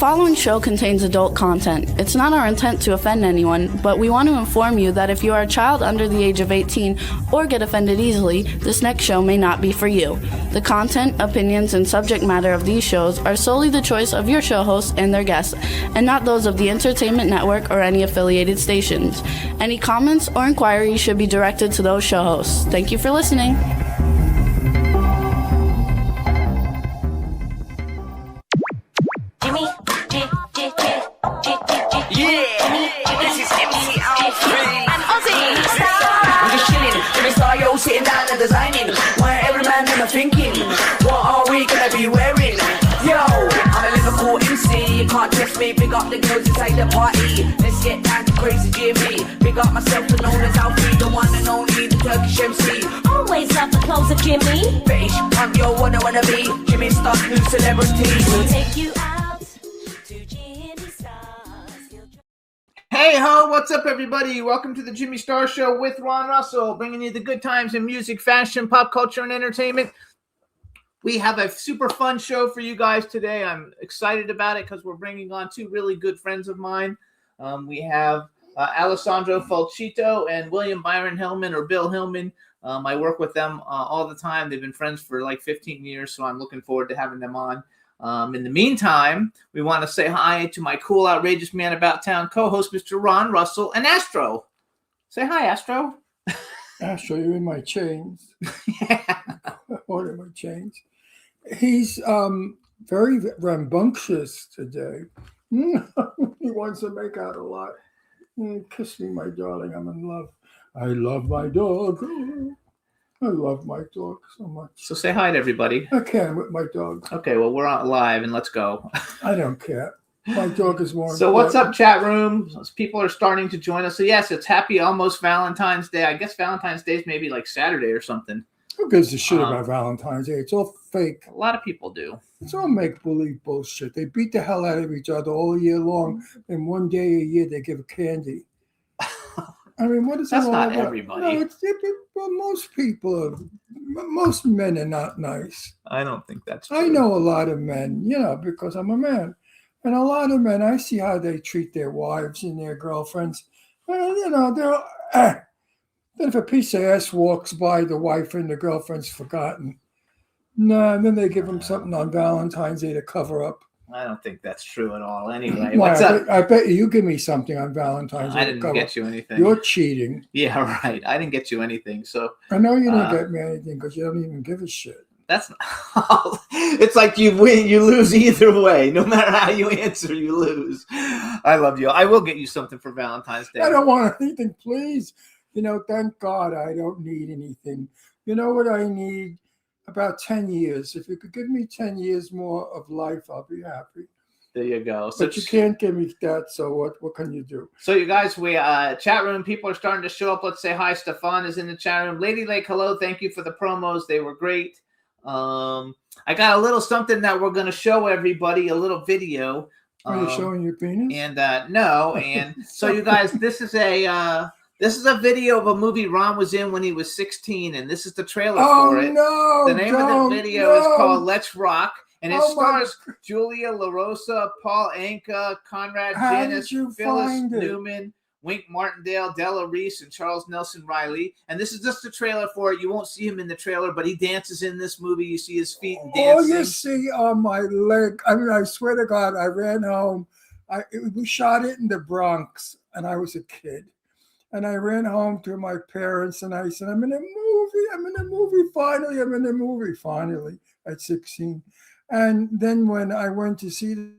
following show contains adult content. It's not our intent to offend anyone, but we want to inform you that if you are a child under the age of 18 or get offended easily, this next show may not be for you. The content, opinions, and subject matter of these shows are solely the choice of your show hosts and their guests, and not those of the Entertainment Network or any affiliated stations. Any comments or inquiries should be directed to those show hosts. Thank you for listening. Sitting down and designing, why every man never thinking, what are we gonna be wearing? Yo, I'm a Liverpool MC, you can't trust me, big up the girls inside the party. Let's get down to crazy Jimmy, big up myself and known as Alfie, the one and only, the Turkish MC. Always love the clothes of Jimmy. Bitch, I'm your wanna be, Jimmy Star's new celebrity. We'll take you out to Jimmy Star's. Hey ho, what's up everybody? Welcome to the Jimmy Star Show with Ron Russell, bringing you the good times in music, fashion, pop culture, and entertainment. We have a super fun show for you guys today. I'm excited about it because we're bringing on two really good friends of mine. We have Alessandro Folchitto and William Byron Hillman, or Bill Hillman. I work with them all the time. They've been friends for like 15 years, so I'm looking forward to having them on. In the meantime, we want to say hi to my cool, outrageous man about town co-host, Mr. Ron Russell and Astro. Say hi, Astro. Astro, you're in my chains. Yeah. One of my chains. He's very rambunctious today. He wants to make out a lot. Kiss me, my darling. I'm in love. I love my dog. I love my dog so much. So say hi to everybody. I can with my dog. Okay, well, we're on live and let's go. I don't care. My dog is more So important. what's up, chat room? People are starting to join us. So yes, it's happy almost Valentine's Day. I guess Valentine's Day is maybe like Saturday or something. Who gives a shit about Valentine's Day? It's all fake. A lot of people do. It's all make-believe bullshit. They beat the hell out of each other all year long, and one day a year they give candy. I mean, what is That's all not about? everybody. No, well, most people, most men are not nice. I don't think that's true. I know a lot of men, because I'm a man. And a lot of men, I see how they treat their wives and their girlfriends. And, then if a piece of ass walks by, the wife and the girlfriend's forgotten. No, and then they give them something on Valentine's Day to cover up. I don't think that's true at all. Anyway, Why, what's up? I bet you give me something on Valentine's Day. I didn't get you anything. You're cheating. Yeah, right. I didn't get you anything. So I know you didn't get me anything because you don't even give a shit. that's not, it's like you win, you lose either way. No matter how you answer, you lose. I love you. I will get you something for Valentine's Day. I don't want anything, please. Thank God I don't need anything. You know what I need? About 10 years. If you could give me 10 years more of life, I'll be happy. There you go. So But you can't give me that, so what can you do? So you guys, we chat room people are starting to show up. Let's say hi. Stefan is in the chat room. Lady Lake, hello. Thank you for the promos. They were great. I got a little something that we're going to show everybody, a little video. Are you showing your penis? And no, and so you guys, this is a video of a movie Ron was in when he was 16, and this is the trailer for it. No! The name of the video is called Let's Rock, and it stars Julia LaRosa, Paul Anka, Conrad Janis, Phyllis Newman, Wink Martindale, Della Reese, and Charles Nelson Riley. And this is just the trailer for it. You won't see him in the trailer, but he dances in this movie. You see his feet and dancing. All you see on my leg, I mean, I swear to God, I ran home. We shot it in the Bronx, and I was a kid. And I ran home to my parents, and I said, I'm in a movie, finally, at 16. And then when I went to see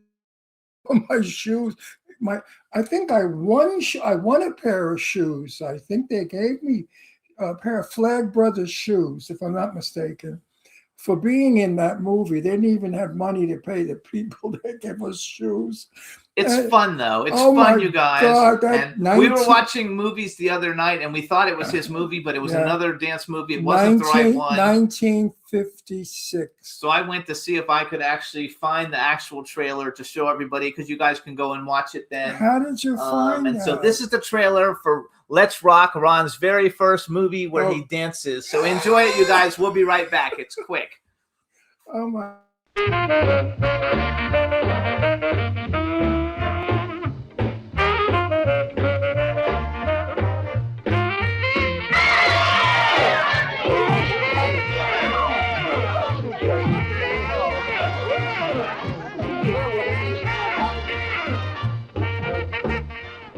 my shoes, I think I won a pair of shoes. I think they gave me a pair of Flag Brothers shoes, if I'm not mistaken, for being in that movie. They didn't even have money to pay the people that gave us shoes. It's fun, though. It's fun, you guys. God, and we were watching movies the other night, and we thought it was his movie, but it was another dance movie. It wasn't the right one. 1956. So I went to see if I could actually find the actual trailer to show everybody, because you guys can go and watch it then. How did you find and that? So this is the trailer for Let's Rock, Ron's very first movie where he dances. So enjoy it, you guys. We'll be right back. It's quick. Oh, my.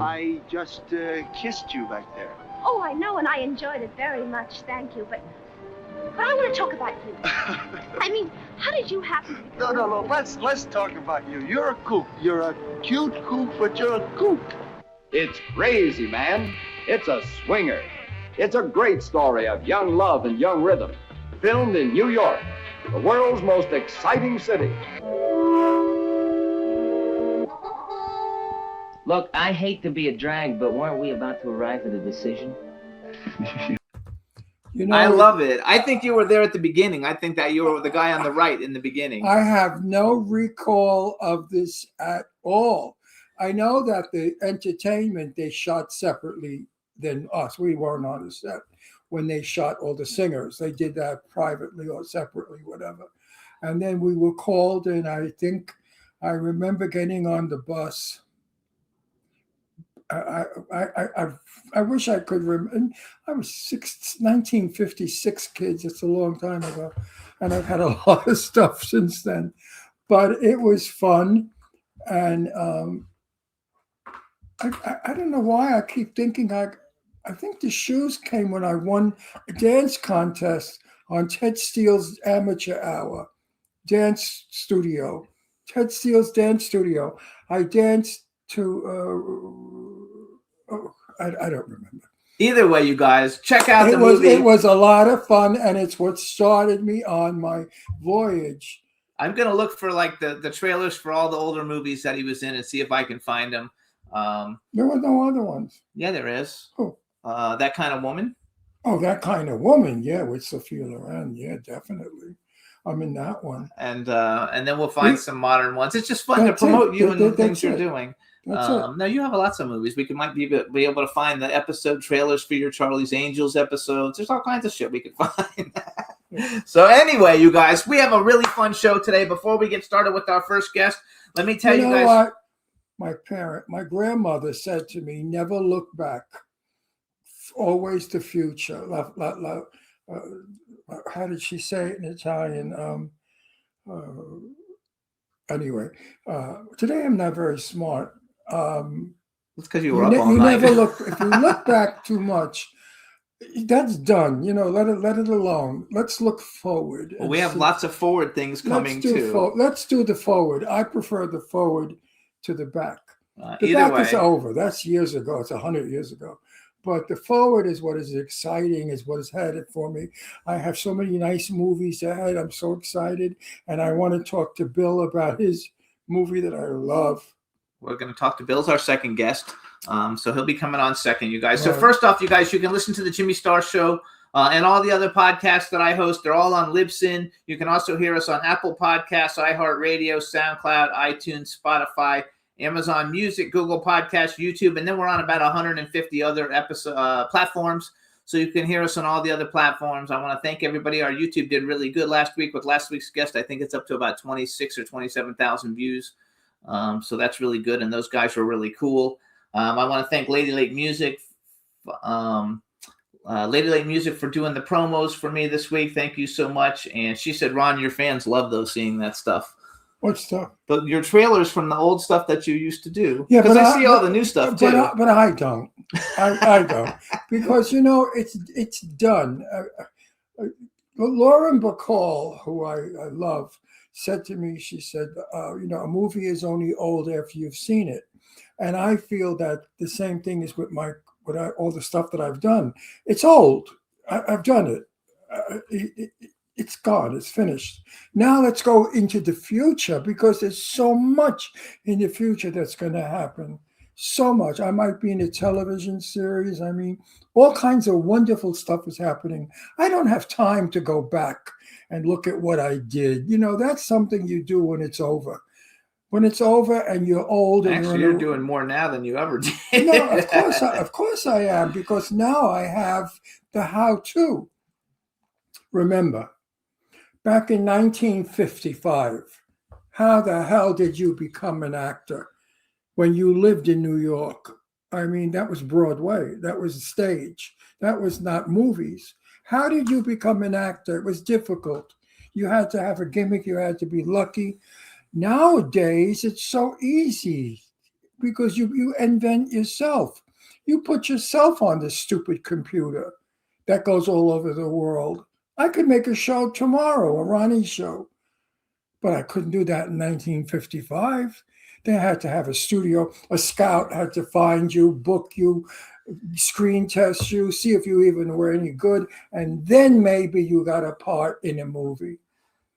I just kissed you back there. Oh, I know, and I enjoyed it very much. Thank you. But I want to talk about you. I mean, how did you happen to become... No. Let's talk about you. You're a kook. You're a cute kook, but you're a kook. It's crazy, man. It's a swinger. It's a great story of young love and young rhythm. Filmed in New York, the world's most exciting city. Look, I hate to be a drag, but weren't we about to arrive at a decision? You know, I love it. I think you were there at the beginning. I think that you were the guy on the right in the beginning. I have no recall of this at all. I know that the entertainment, they shot separately than us. We weren't on the set when they shot all the singers. They did that privately or separately, whatever. And then we were called, and I think I remember getting on the bus. I wish I could remember. I was 1956 kids. It's a long time ago, and I've had a lot of stuff since then. But it was fun, and I don't know why I keep thinking I think the shoes came when I won a dance contest on Ted Steele's Amateur Hour dance studio. Ted Steele's dance studio. I danced to I don't remember. Either way, you guys, check out the movie. It was a lot of fun, and it's what started me on my voyage. I'm going to look for like the trailers for all the older movies that he was in and see if I can find them. There were no other ones. Yeah, there is. Oh. That Kind of Woman. Oh, That Kind of Woman. Yeah, with Sophia Loren. Yeah, definitely. I'm in that one. And then we'll find some modern ones. It's just fun to promote you and the things you're doing. Now you have lots of movies. We might be able to find the episode trailers for your Charlie's Angels episodes. There's all kinds of shit we can find. So anyway, you guys, we have a really fun show today. Before we get started with our first guest, let me tell you guys. What? My grandmother said to me, never look back. Always the future. How did she say it in Italian? Anyway, today I'm not very smart. It's because you were up all night. Never look. If you look back too much, that's done. Let it alone. Let's look forward. Well, we have lots of forward things coming too. Let's do the forward. I prefer the forward to the back. The either back way, is over. That's years ago. It's 100 years ago. But the forward is what is exciting, is what is headed for me. I have so many nice movies ahead. I'm so excited. And I want to talk to Bill about his movie that I love. We're going to talk to Bill's our second guest. So he'll be coming on second, you guys. So first off, you guys, you can listen to the Jimmy Star Show and all the other podcasts that I host. They're all on Libsyn. You can also hear us on Apple Podcasts, iHeartRadio, SoundCloud, iTunes, Spotify, Amazon Music, Google Podcasts, YouTube, and then we're on about 150 other platforms. So you can hear us on all the other platforms. I want to thank everybody. Our YouTube did really good last week with last week's guest. I think it's up to about 26 or 27,000 views. So that's really good. And those guys were really cool. I want to thank Lady Lake Music. Lady Lake Music for doing the promos for me this week. Thank you so much. And she said, Ron, your fans love those, seeing that stuff. What stuff? But your trailers from the old stuff that you used to do. Yeah, because I see all the new stuff too. But I don't. I don't, because it's done. Lauren Bacall, who I love, said to me, she said, a movie is only old after you've seen it, and I feel that the same thing is with all the stuff that I've done. It's old. I've done it. It's gone. It's finished. Now let's go into the future, because there's so much in the future that's going to happen. So much. I might be in a television series. I mean, all kinds of wonderful stuff is happening. I don't have time to go back and look at what I did. That's something you do when it's over. When it's over and you're old. Actually, you're doing more now than you ever did. No, of course I am, because now I have the how-to. Remember, back in 1955, how the hell did you become an actor when you lived in New York? I mean, that was Broadway. That was stage. That was not movies. How did you become an actor? It was difficult. You had to have a gimmick. You had to be lucky. Nowadays, it's so easy. because you invent yourself. You put yourself on this stupid computer that goes all over the world. I could make a show tomorrow, a Ronnie show, but I couldn't do that in 1955. They had to have a studio. A scout had to find you, book you, screen test you, see if you even were any good, and then maybe you got a part in a movie.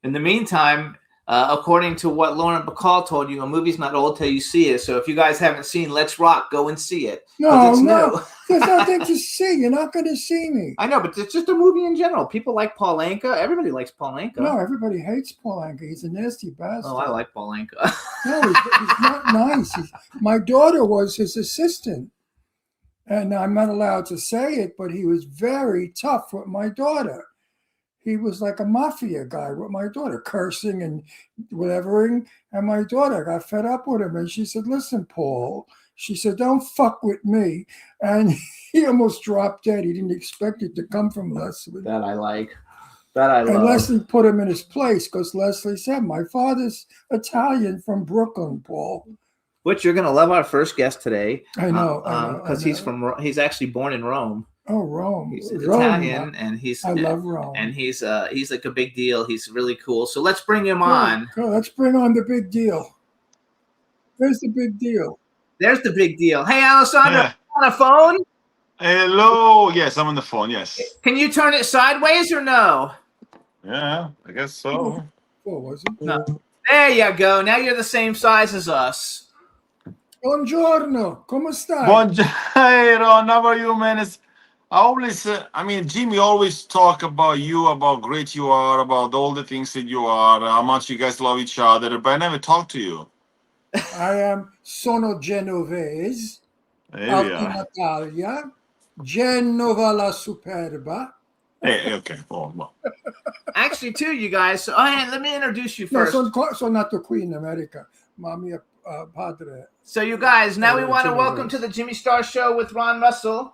In the meantime, according to what Lauren Bacall told you, a movie's not old till you see it. So if you guys haven't seen Let's Rock, go and see it. No, it's no, new. there's nothing to see. You're not going to see me. I know, but it's just a movie in general. People like Paul Anka. Everybody likes Paul Anka. No, everybody hates Paul Anka. He's a nasty bastard. Oh, I like Paul Anka. No, he's not nice. My daughter was his assistant. And I'm not allowed to say it, but he was very tough with my daughter. He was like a mafia guy with my daughter, cursing and whatever. And my daughter got fed up with him. And she said, listen, Paul, she said, don't fuck with me. And he almost dropped dead. He didn't expect it to come from Leslie. That I like. That I love. And Leslie put him in his place because Leslie said, my father's Italian from Brooklyn, Paul. Which you're going to love our first guest today. I know. Because he's actually born in Rome. Oh, Rome. He's Rome, Italian, and I love Rome. And he's like a big deal. He's really cool. So let's bring him on. Cool. Let's bring on the big deal. There's the big deal. There's the big deal. Hey, Alessandro, yeah. On a phone? Hello. Yes, I'm on the phone. Yes. Can you turn it sideways or no? Yeah, I guess so. What was it? No. There you go. Now you're the same size as us. Buongiorno. Come stai? Buongiorno. Hey, Ron. How are you, man? Jimmy always talk about you, about great you are, about all the things that you are, how much you guys love each other, but I never talked to you. I am sono genovese, Alta Natalia, Genova la Superba. Hey, okay. Well. Actually, too, you guys. So, let me introduce you first. No, sono nato qui in America. Ma mia padre. So, you guys, now we want to welcome to the Jimmy Star Show with Ron Russell.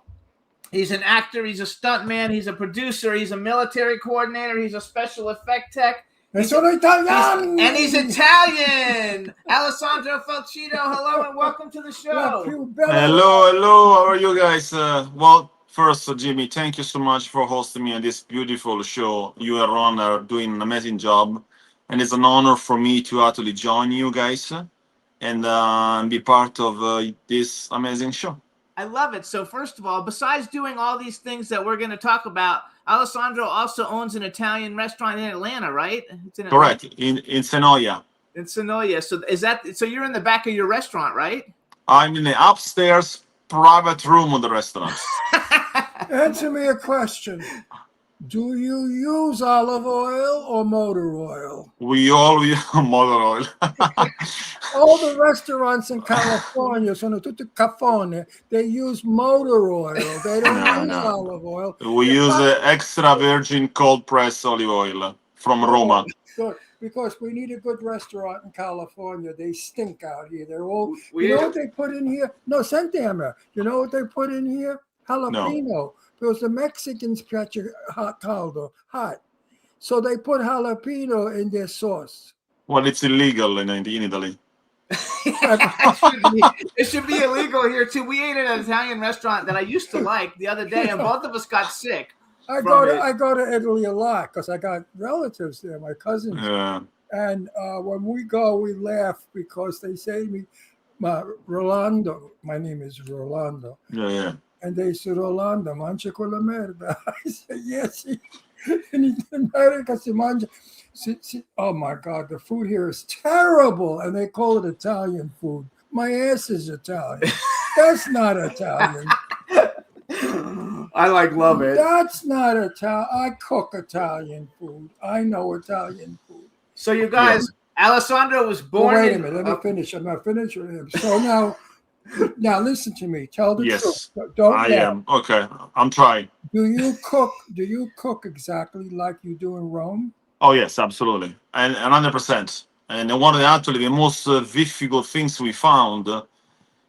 He's an actor. He's a stuntman. He's a producer. He's a military coordinator. He's a special effect tech. And he's Italian. Alessandro Folchitto, hello and welcome to the show. Hello. How are you guys? First, Jimmy, thank you so much for hosting me on this beautiful show. You and Ron are doing an amazing job. And it's an honor for me to actually join you guys and be part of this amazing show. I love it. So first of all, besides doing all these things that we're going to talk about, Alessandro also owns an Italian restaurant in Atlanta, right? It's in Correct. In Senoia. In Senoia. So you're in the back of your restaurant, right? I'm in the upstairs private room of the restaurant. Answer me a question. Do you use olive oil or motor oil? We all use motor oil. All the restaurants in California, sono tutti cafone, they use motor oil. They don't use olive oil. We use extra virgin cold pressed olive oil from Roma. Good, because we need a good restaurant in California. They stink out here. They're all. You know what they put in here? No, sentiamo. You know what they put in here? Jalapeno. No. Because the Mexicans catch hot caldo, hot. So they put jalapeno in their sauce. Well, it's illegal in Italy. It should be illegal here, too. We ate at an Italian restaurant that I used to like the other day, and both of us got sick. I go to Italy a lot because I got relatives there, my cousins. Yeah. And when we go, we laugh because they say to me, Rolando, my name is Rolando. Yeah. And they said, Rolando, mangia quella merda. I said, yes. In America, si mangia. Oh, my God, the food here is terrible. And they call it Italian food. My ass is Italian. That's not Italian. I love it. That's not Italian. I cook Italian food. I know Italian food. So you guys, Alessandro was born. Wait a minute. Let me finish. I'm not finished with him. So now listen to me. Tell the truth. I am. Okay. I'm trying. Do you cook exactly like you do in Rome? Oh, yes, absolutely. And 100%. And one of the most difficult things we found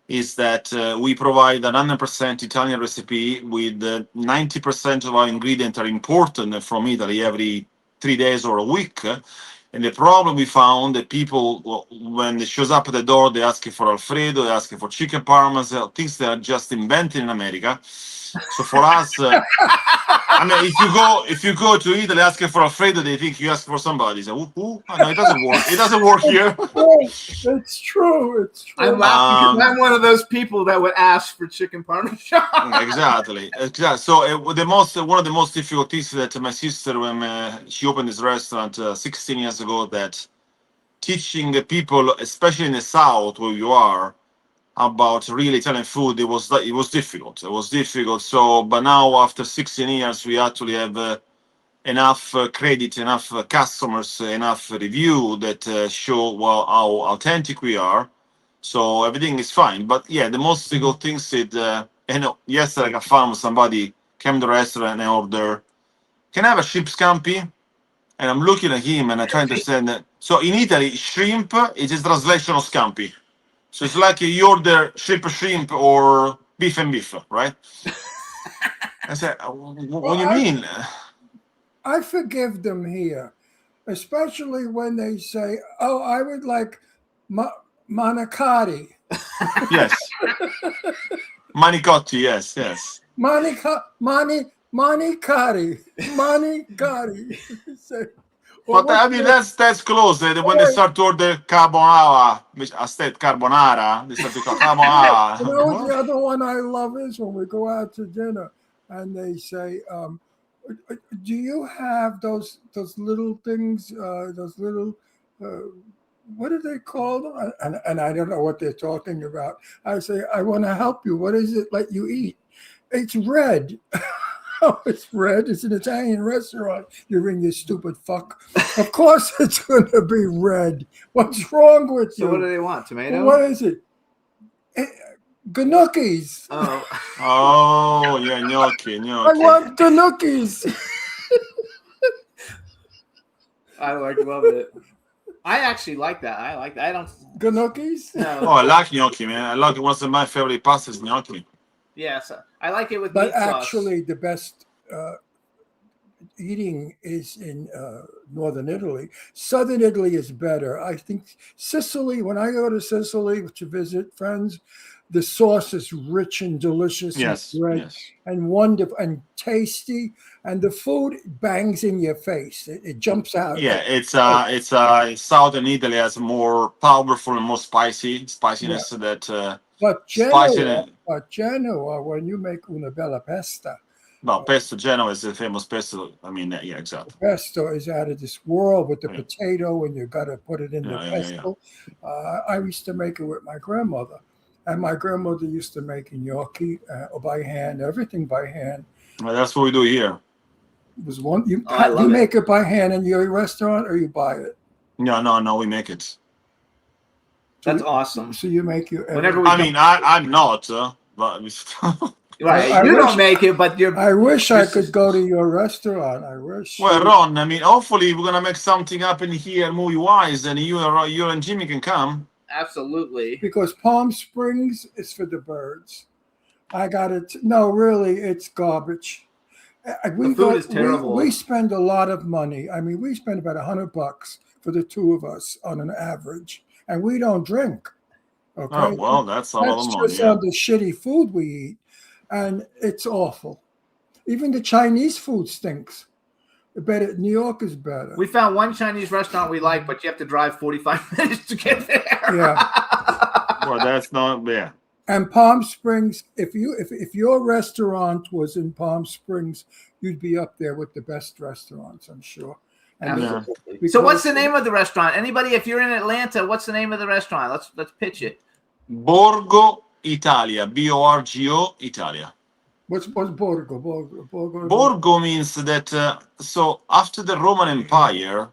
is that we provide a 100% Italian recipe with 90% of our ingredients are imported from Italy every 3 days or a week. And the problem we found that people, when they shows up at the door, they asking for Alfredo, they asking for chicken parmesan, things that are just invented in America. So for us, I mean, if you go to Italy asking for Alfredo, they think you ask for somebody. So who? Oh, no, it doesn't work. It doesn't work here. It's true. It's true. I'm laughing because I'm one of those people that would ask for chicken parmesan. Exactly. So one of the most difficult things that my sister, when she opened this restaurant 16 years ago, that teaching the people, especially in the South where you are, about real Italian food, it was difficult. It was difficult. So, but now after 16 years, we actually have enough credit, enough customers, enough review that show how authentic we are. So everything is fine. But yeah, the most difficult things is, yesterday I found somebody came to the restaurant and order, can I have a shrimp scampi? And I'm looking at him and I try to understand that. So in Italy, shrimp is a translation of scampi. So it's like you order shrimp or beef and beef, right? I said, what do you mean? I forgive them here, especially when they say, "Oh, I would like manicotti." Yes. Manicotti, yes. Manicotti. But I mean, that's close. When they start to order carbonara, they start to call carbonara. You know what the other one I love is when we go out to dinner and they say, do you have those little things, what are they called? And I don't know what they're talking about. I say, I want to help you. What is it let you eat? It's red. Oh, it's red. It's an Italian restaurant. You're in, you stupid fuck. Of course it's going to be red. What's wrong with you? So what do they want? Tomato? What is it? Gnocchis. Oh, yeah, gnocchi. I want gnocchis. I love it. I actually like that. I don't. Gnocchis? No. Oh, I like gnocchi, man. I like it. One of my favorite pastas, gnocchi. Yes, I like it with but meat sauce. Actually, the best eating is in northern Italy. Southern Italy is better. I think Sicily, when I go to Sicily to visit friends, the sauce is rich and delicious, and wonderful and tasty, and the food bangs in your face. It jumps out. Yeah, it's Southern Italy has more powerful and more spiciness that. But Genoa, when you make una bella pasta. No, pesto, Genoa is the famous pesto. I mean, yeah, exactly. Pesto is out of this world with the potato, and you got to put it in the pesto. I used to make it with my grandmother, and my grandmother used to make gnocchi by hand, everything by hand. Well, that's what we do here. It was one you make it by hand in your restaurant, or you buy it? No, we make it. That's awesome. So you make your. I'm not, but right. You don't make it, but you're. I wish I could go to your restaurant. I wish. Well, Ron, I mean, hopefully we're gonna make something happen here, movie-wise, and you and Jimmy can come. Absolutely. Because Palm Springs is for the birds. I got it. No, really, it's garbage. The food is terrible. We spend a lot of money. I mean, we spend about $100 for the two of us on an average. And we don't drink. Okay. Oh, well, that's a lot of money. That's just on the shitty food we eat. And it's awful. Even the Chinese food stinks. New York is better. We found one Chinese restaurant we like, but you have to drive 45 minutes to get there. Yeah. Well, that's not, yeah. And Palm Springs, if your restaurant was in Palm Springs, you'd be up there with the best restaurants, I'm sure. So what's the name of the restaurant? Anybody, if you're in Atlanta, what's the name of the restaurant? Let's pitch it. Borgo Italia, Borgo Italia. What's Borgo? Borgo means that, so after the Roman Empire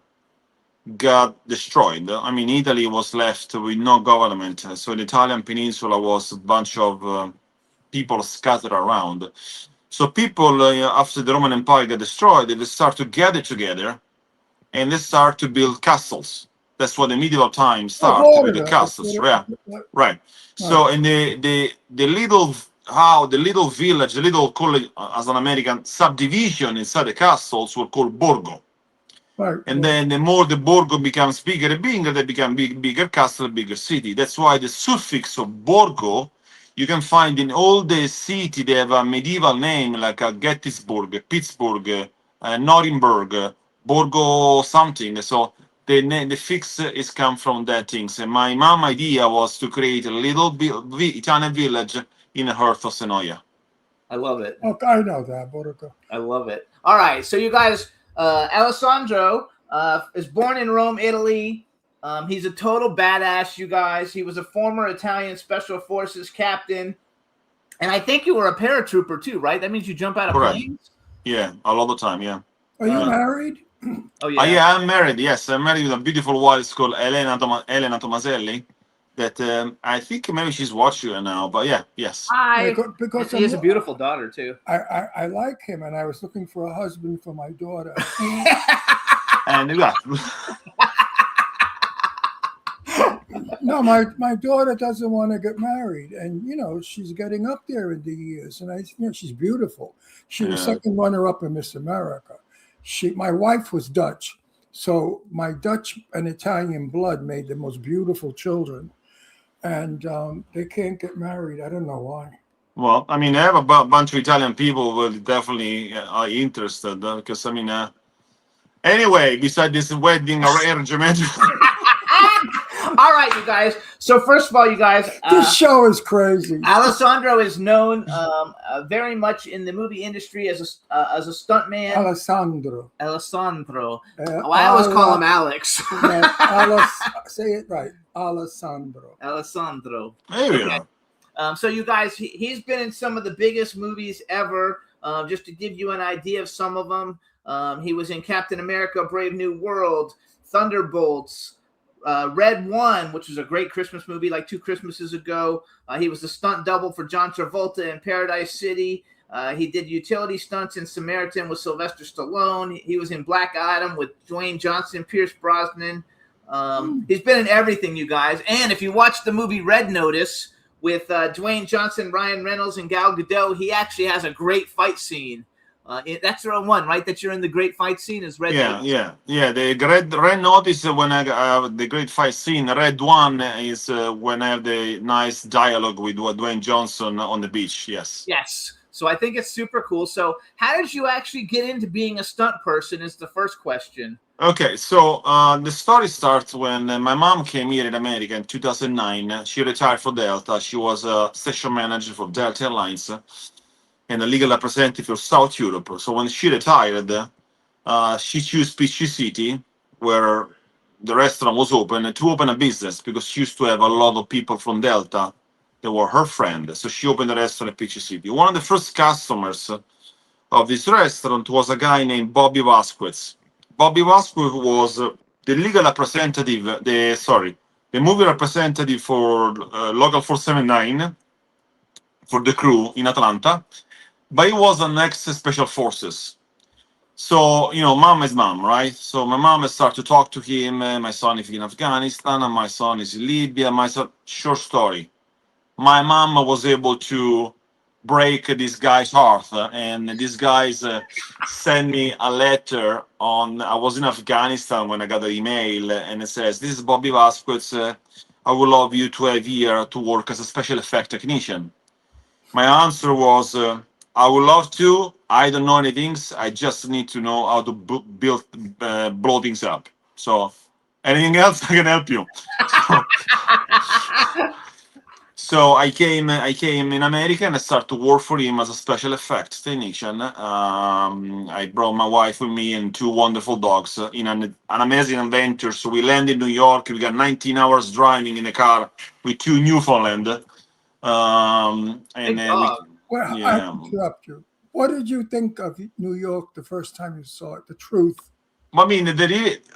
got destroyed, I mean, Italy was left with no government. So the Italian peninsula was a bunch of people scattered around. So people, after the Roman Empire got destroyed, they start to gather together and they start to build castles. That's what the medieval times start with the castles. Yeah, right. So in the little village, the little, call it as an American, subdivision inside the castles were called Borgo. Right. And then the more the Borgo becomes bigger and bigger, they become bigger castle, bigger city. That's why the suffix of Borgo, you can find in all the city, they have a medieval name like Gettysburg, Pittsburgh, Nuremberg, Borgo something. So the fix is come from that things. And my mom idea was to create a little Italian village in the heart of Senoia. I love it. Okay, I know that, Borgo. I love it. All right, so you guys, Alessandro is born in Rome, Italy. He's a total badass, you guys. He was a former Italian Special Forces captain. And I think you were a paratrooper too, right? That means you jump out of planes? Yeah, a lot of the time, yeah. Are you married? Oh, yeah. Yeah, I'm married, yes. I'm married with a beautiful wife called Elena Tomaselli. That I think maybe she's watching now, but yeah, yes. Because he has a beautiful daughter too. I like him, and I was looking for a husband for my daughter. And No, my daughter doesn't want to get married, and she's getting up there in the years, and she's beautiful. She was second runner-up in Miss America. My wife was Dutch, so my Dutch and Italian blood made the most beautiful children, and they can't get married. I don't know why. Well, I mean, I have a bunch of Italian people who definitely are interested because, I mean, anyway, besides this wedding arrangement. All right, you guys. So first of all, you guys, this show is crazy. Alessandro is known very much in the movie industry as a stuntman. Alessandro. I always call him Alex. Say it right, Alessandro. There we go. So you guys, he's been in some of the biggest movies ever. Just to give you an idea of some of them, he was in Captain America: Brave New World, Thunderbolts. Red One, which was a great Christmas movie like 2 Christmases ago. He was the stunt double for John Travolta in Paradise City. He did utility stunts in Samaritan with Sylvester Stallone. He was in Black Adam with Dwayne Johnson, Pierce Brosnan. He's been in everything, you guys. And if you watch the movie Red Notice with Dwayne Johnson, Ryan Reynolds, and Gal Gadot, he actually has a great fight scene. That's the one, right? That you're in the great fight scene is Red Notice. Yeah. The Red Notice when I have the great fight scene. Red One is when I have the nice dialogue with Dwayne Johnson on the beach. Yes. So I think it's super cool. So how did you actually get into being a stunt person is the first question. Okay, so the story starts when my mom came here in America in 2009. She retired for Delta. She was a station manager for Delta Airlines and a legal representative for South Europe. So when she retired, she chose Peachy City, where the restaurant was open, to open a business because she used to have a lot of people from Delta that were her friends. So she opened a restaurant in Peachy City. One of the first customers of this restaurant was a guy named Bobby Vasquez. Bobby Vasquez was the legal representative, the movie representative for Local 479 for the crew in Atlanta. But he was an ex-Special Forces. So, mom is mom, right? So my mom started to talk to him. My son is in Afghanistan, and my son is in Libya. Short story. My mom was able to break this guy's heart. And this guy's sent me a letter I was in Afghanistan when I got the email. And it says, "This is Bobby Vasquez. I would love you to have here to work as a special effect technician." My answer was, I would love to. I don't know anything. I just need to know how to blow things up. So, anything else, I can help you. So I came in America and I started to work for him as a special effects technician. I brought my wife with me and 2 wonderful dogs in an amazing adventure. So we landed in New York. We got 19 hours driving in a car with 2 Newfoundland. I interrupt you. What did you think of New York the first time you saw it? The truth. I mean,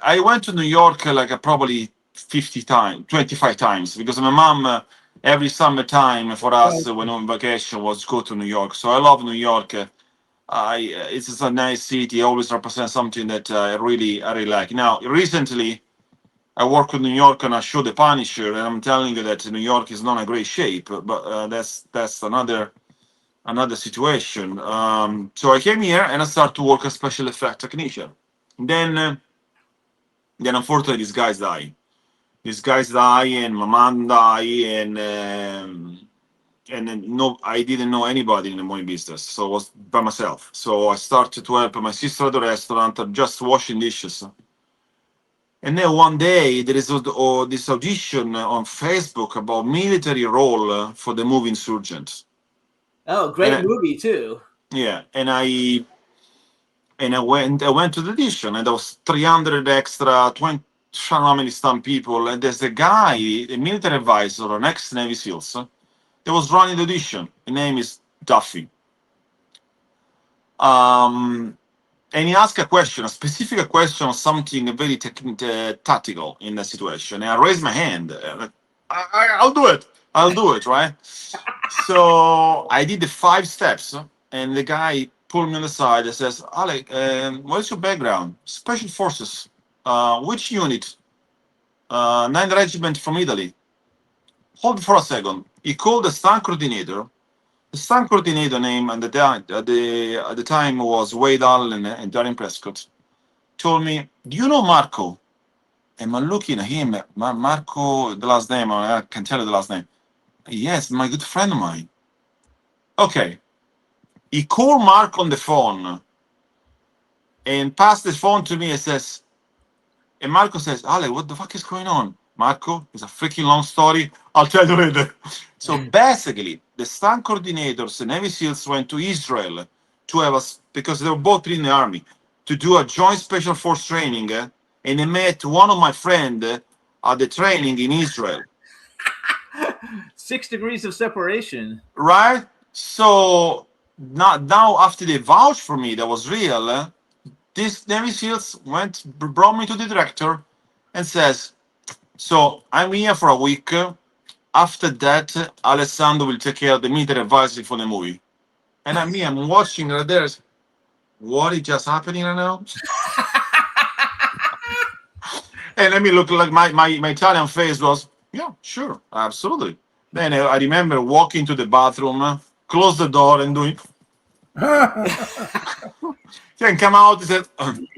I went to New York like probably 25 times because my mom, every summertime for us when on vacation was go to New York. So I love New York. It's just a nice city. It always represents something that I really like. Now, recently, I work with New York on a show, The Punisher, and I'm telling you that New York is not in a great shape, but that's another situation. So I came here and I started to work as special effect technician. Then Then unfortunately, these guys die. These guys die, and my mom die, and then no, I didn't know anybody in the movie business, so I was by myself. So I started to help my sister at the restaurant, just washing dishes. And then one day there is this audition on Facebook about military role for the movie Insurgent. Oh, great movie too. Yeah, and I went to the audition, and there was 300 extra, 20, I don't know how many stunt people, and there's a guy, a military advisor, an ex-Navy SEALs, that was running the audition. His name is Duffy. And he asked a specific question on something very tactical in the situation. And I raised my hand. I'll do it, right? So I did the 5 steps, and the guy pulled me on the side and says, Alec, what's your background? Special Forces. Which unit? 9th Regiment from Italy. Hold for a second. He called the stunt coordinator. The stunt coordinator name at the time was Wade Allen and Darren Prescott. Told me, do you know Marco? And I'm looking at him, Marco, the last name, I can tell you the last name. Yes, my good friend of mine. Okay. He called Marco on the phone and passed the phone to me and says, and Marco says, Ale, what the fuck is going on? Marco, it's a freaking long story. I'll tell you later. So basically, the stunt coordinators and Navy SEALs went to Israel to have us, because they were both in the army, to do a joint special force training. And they met one of my friends at the training in Israel. 6 degrees of separation. Right? So now after they vouched for me, that was real, this Navy SEALs brought me to the director and says, so I'm here for a week. After that, Alessandro will take care of the military advisory for the movie. And I'm watching right there. What is just happening right now? And let me look like my Italian face was, yeah, sure, absolutely. Then I remember walking to the bathroom, close the door and doing, and come out and said,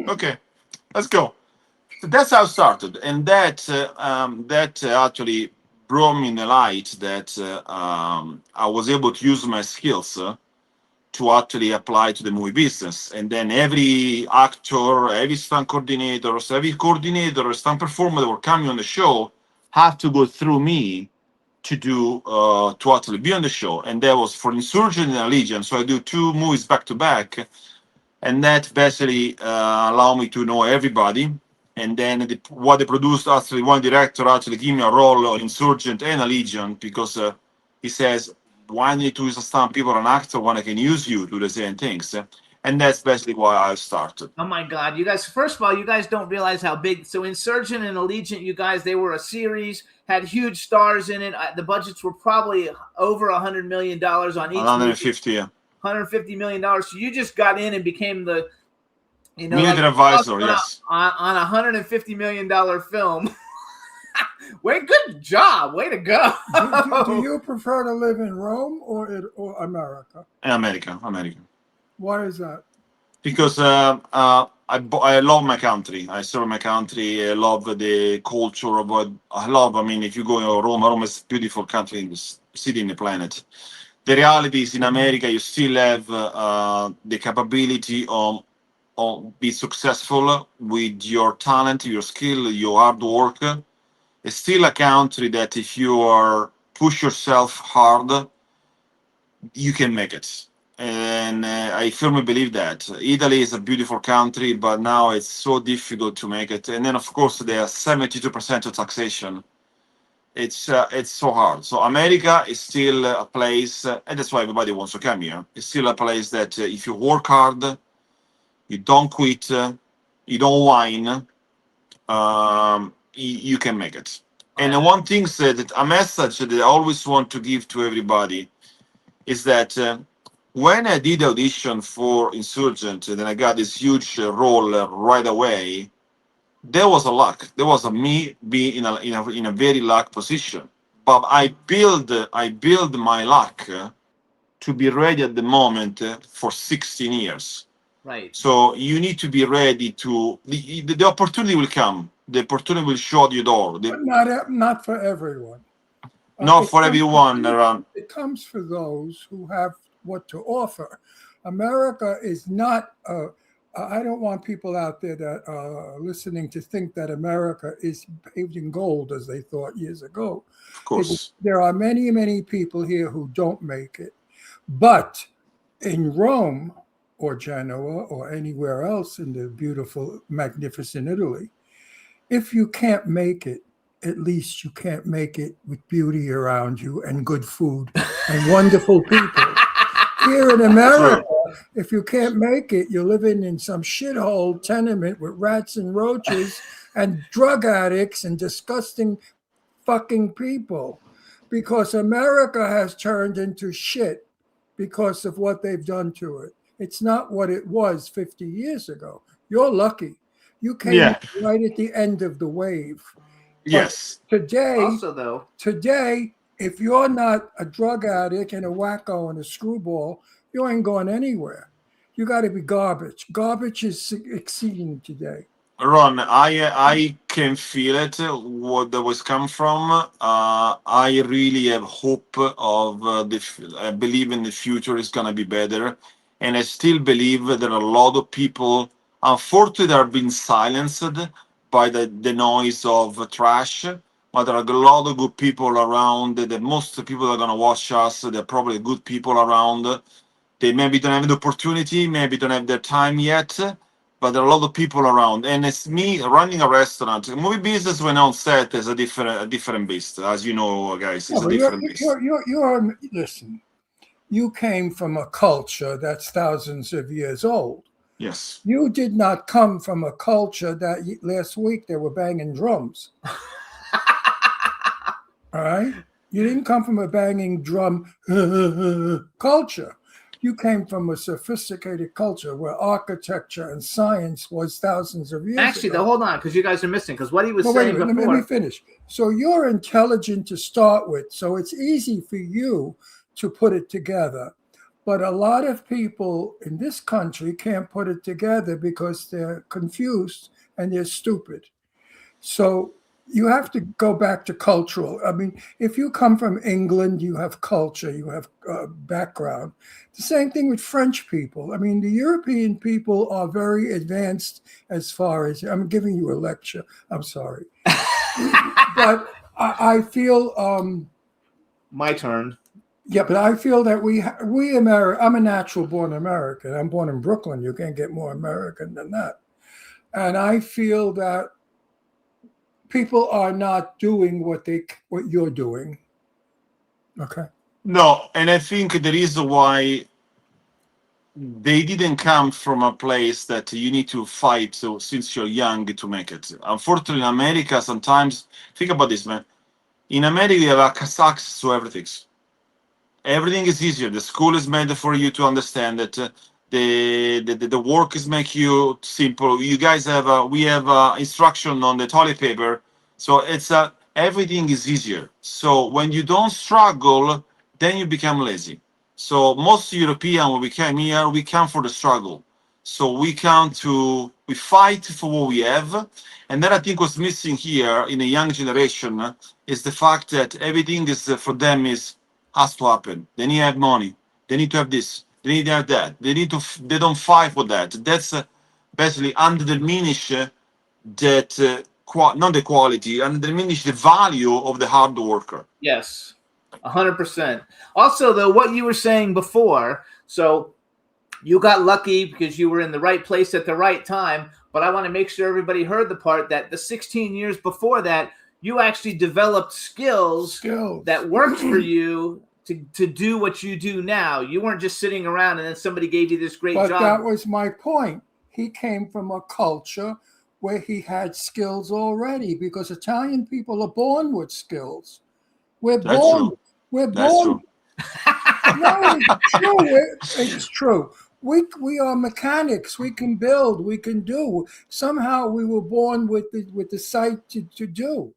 okay, let's go. So that's how it started. And that actually brought me in the light that I was able to use my skills to actually apply to the movie business. And then every actor, every stunt coordinator, every coordinator, stunt performer that were coming on the show had to go through me to actually be on the show. And that was for Insurgent and Allegiant. So I do 2 movies back to back. And that basically allowed me to know everybody. And then what the producer, actually, one director actually gave me a role on Insurgent and Allegiant, because he says, why need to use a stunt people or an actor when I can use you to do the same things? And that's basically why I started. Oh my God, you guys, first of all, you guys don't realize how big, so Insurgent and Allegiant, you guys, they were a series, had huge stars in it. The budgets were probably over $100 million on each. 150, yeah. $150 million. So you just got in and became the, military advisor, yes. On a $150 million film. Good job. Way to go. Do you prefer to live in Rome or America? America. Why is that? Because I love my country. I serve my country. I love the culture of what I love. I mean, if you go to Rome is a beautiful country, in the city in the planet. The reality is in America, you still have the capability of be successful with your talent, your skill, your hard work. It's still a country that if you are push yourself hard, you can make it. And I firmly believe that. Italy is a beautiful country, but now it's so difficult to make it. And then, of course, there are 72% of taxation. It's so hard. So America is still a place, and that's why everybody wants to come here. It's still a place that if you work hard, you don't quit, you don't whine, you can make it. And one thing that a message that I always want to give to everybody is that when I did the audition for Insurgent, and then I got this huge role right away, there was a luck. There was a me being in a very luck position. But I build my luck to be ready at the moment for 16 years. Right. So you need to be ready to the opportunity will come. the opportunity will show you door. But not for everyone. Not for everyone around. It comes for those who have what to offer. America is not. I don't want people out there that are listening to think that America is paved in gold as they thought years ago. Of course. There are many, many people here who don't make it. But in Rome or Genoa or anywhere else in the beautiful, magnificent Italy, if you can't make it, at least you can't make it with beauty around you and good food and wonderful people. Here in America, if you can't make it, you're living in some shithole tenement with rats and roaches and drug addicts and disgusting fucking people, because America has turned into shit because of what they've done to it. It's not what it was 50 years ago. You're lucky. You came right at the end of the wave. Yes. But today, Also, though, if you're not a drug addict and a wacko and a screwball, you ain't going anywhere. You got to be garbage. Garbage is exceeding today. Ron, I can feel it, what that was come from. I really have hope of I believe in the future is going to be better. And I still believe there are a lot of people, unfortunately, that are being silenced by the noise of trash. But there are a lot of good people around. The most people that are going to watch us, they're probably good people around. They maybe don't have the opportunity, maybe don't have their time yet, but there are a lot of people around. And it's me running a restaurant. Movie business when on set is a different beast, as you know, guys. It's a different beast. Listen, you came from a culture that's thousands of years old. Yes. You did not come from a culture that last week they were banging drums. All right? You didn't come from a banging drum culture. You came from a sophisticated culture where architecture and science was thousands of years actually, ago. though, hold on, because you guys are missing. Because what he was saying before. Let me finish. So you're intelligent to start with. So it's easy for you to put it together. But a lot of people in this country can't put it together because they're confused and they're stupid. So you have to go back to cultural. I mean, if you come from England, you have culture, you have background. The same thing with French people. I mean, the European people are very advanced as far as, I'm giving you a lecture. I'm sorry. But I feel... My turn. Yeah, but I feel that we I'm a natural born American. I'm born in Brooklyn. You can't get more American than that. And I feel that people are not doing what you're doing. Okay. No, and I think the reason why they didn't come from a place that you need to fight since you're young to make it. Unfortunately, in America, sometimes, think about this, man. In America, you have access to everything. Everything is easier. The school is made for you to understand that. The work is make you simple. You guys we have instruction on the toilet paper, so it's everything is easier. So when you don't struggle, then you become lazy. So most European, when we came here, we come for the struggle. So we fight for what we have, and then I think what's missing here in a young generation is the fact that everything is for them has to happen. They need to have money. They need to have this. They need to have that. They don't fight for that. That's basically diminish that not the quality, and diminish the value of the hard worker. Yes, 100%. Also, though, what you were saying before, so you got lucky because you were in the right place at the right time. But I want to make sure everybody heard the part that the 16 years before that, you actually developed skills that worked for you to do what you do now. You weren't just sitting around and then somebody gave you this great job. But that was my point. He came from a culture where he had skills already, because Italian people are born with skills. We're born. No, it's true. We are mechanics. We can build. We can do. Somehow we were born with the sight to do.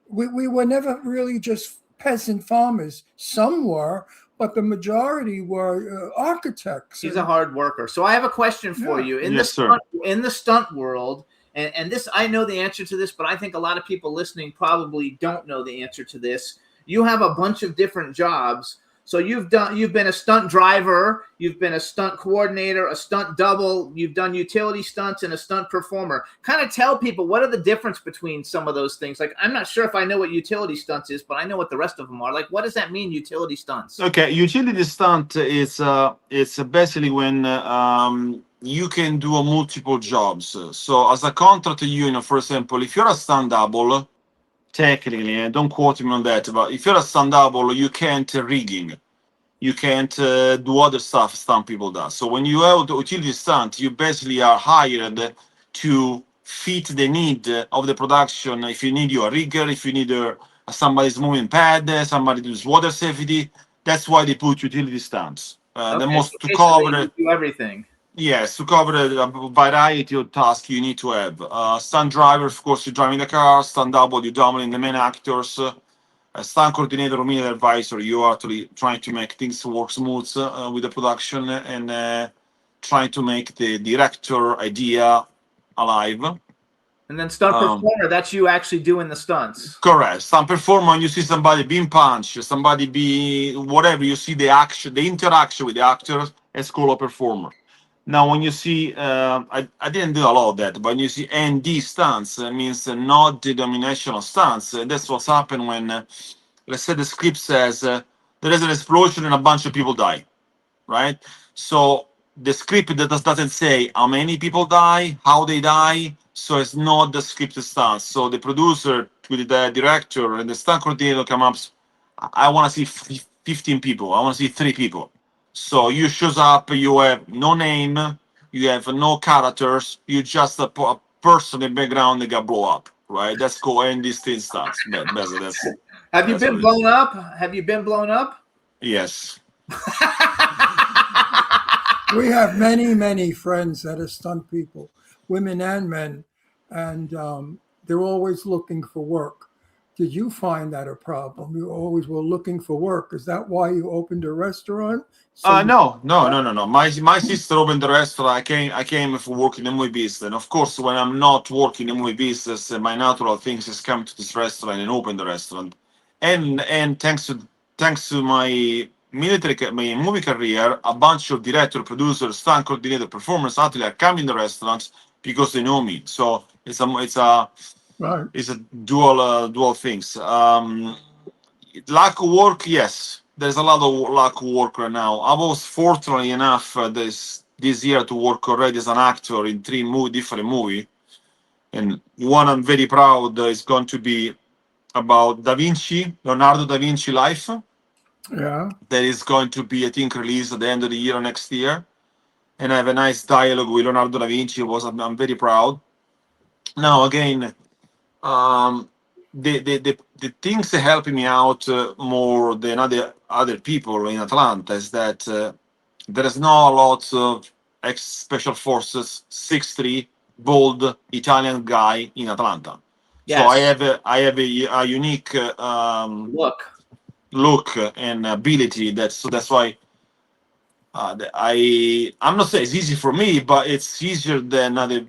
We were never really just peasant farmers. Some were, but the majority were architects. He's a hard worker. So I have a question for you. In the stunt world, and this, I know the answer to this, but I think a lot of people listening probably don't know the answer to this. You have a bunch of different jobs. So you've been a stunt driver, you've been a stunt coordinator, a stunt double, you've done utility stunts, and a stunt performer. Kind of tell people, what are the difference between some of those things? Like, I'm not sure if I know what utility stunts is, but I know what the rest of them are. Like, what does that mean, utility stunts? Okay, utility stunt is it's basically when you can do multiple jobs. So as a contractor unit, for example, if you're a stunt double, technically, and don't quote me on that, but if you're a stunt double, you can't rigging. You can't do other stuff stunt people do. So when you have the utility stunt, you basically are hired to fit the need of the production. If you need your rigger, if you need somebody's moving pad, somebody does water safety, that's why they put utility stunts. The most so to basically cover you do everything. Yes, to cover a variety of tasks you need to have. Stunt driver, of course, you're driving the car. Stunt double, you're doubling the main actors. Stunt coordinator or media advisor, you're actually trying to make things work smooth with the production and trying to make the director idea alive. And then stunt performer, that's you actually doing the stunts. Correct. Stunt performer, you see somebody being punched, somebody be whatever, you see the action, the interaction with the actors, it's called a performer. Now, when you see, I didn't do a lot of that, but when you see ND stunts, it means not denominational stunts. That's what's happened when, let's say the script says there is an explosion and a bunch of people die, right? So the script doesn't say how many people die, how they die, so it's not the scripted stunts. So the producer with the director and the stunt coordinator come up, I want to see 15 people, I want to see 3 people. So you shows up, you have no name, you have no characters, you just a person in the background that got blow up, right? That's cool, and these things starts. Have you been blown up? Have you been blown up? Yes. We have many, many friends that are stunt people, women and men, and they're always looking for work. Did you find that a problem? You always were looking for work. Is that why you opened a restaurant? No. My sister opened the restaurant. I came for work in the movie business. And of course, when I'm not working in the movie business, my natural thing is come to this restaurant and open the restaurant. And thanks to my movie career, a bunch of director, producers, stunt coordinator, performers actually are coming in the restaurants because they know me. So it's a Right. It's a dual things. Lack of work, yes. There's a lot of lack of work right now. I was fortunate enough this year to work already as an actor in 3 different movies. And one I'm very proud is going to be about Leonardo da Vinci life. Yeah. That is going to be, I think, released at the end of the year or next year. And I have a nice dialogue with Leonardo da Vinci. I'm very proud. Now, again, the things that helping me out more than other people in Atlanta is that there is not a lot of special forces 6'3" bold Italian guy in Atlanta. Yes. So I have a unique look and ability. That's why I'm not saying it's easy for me, but it's easier than other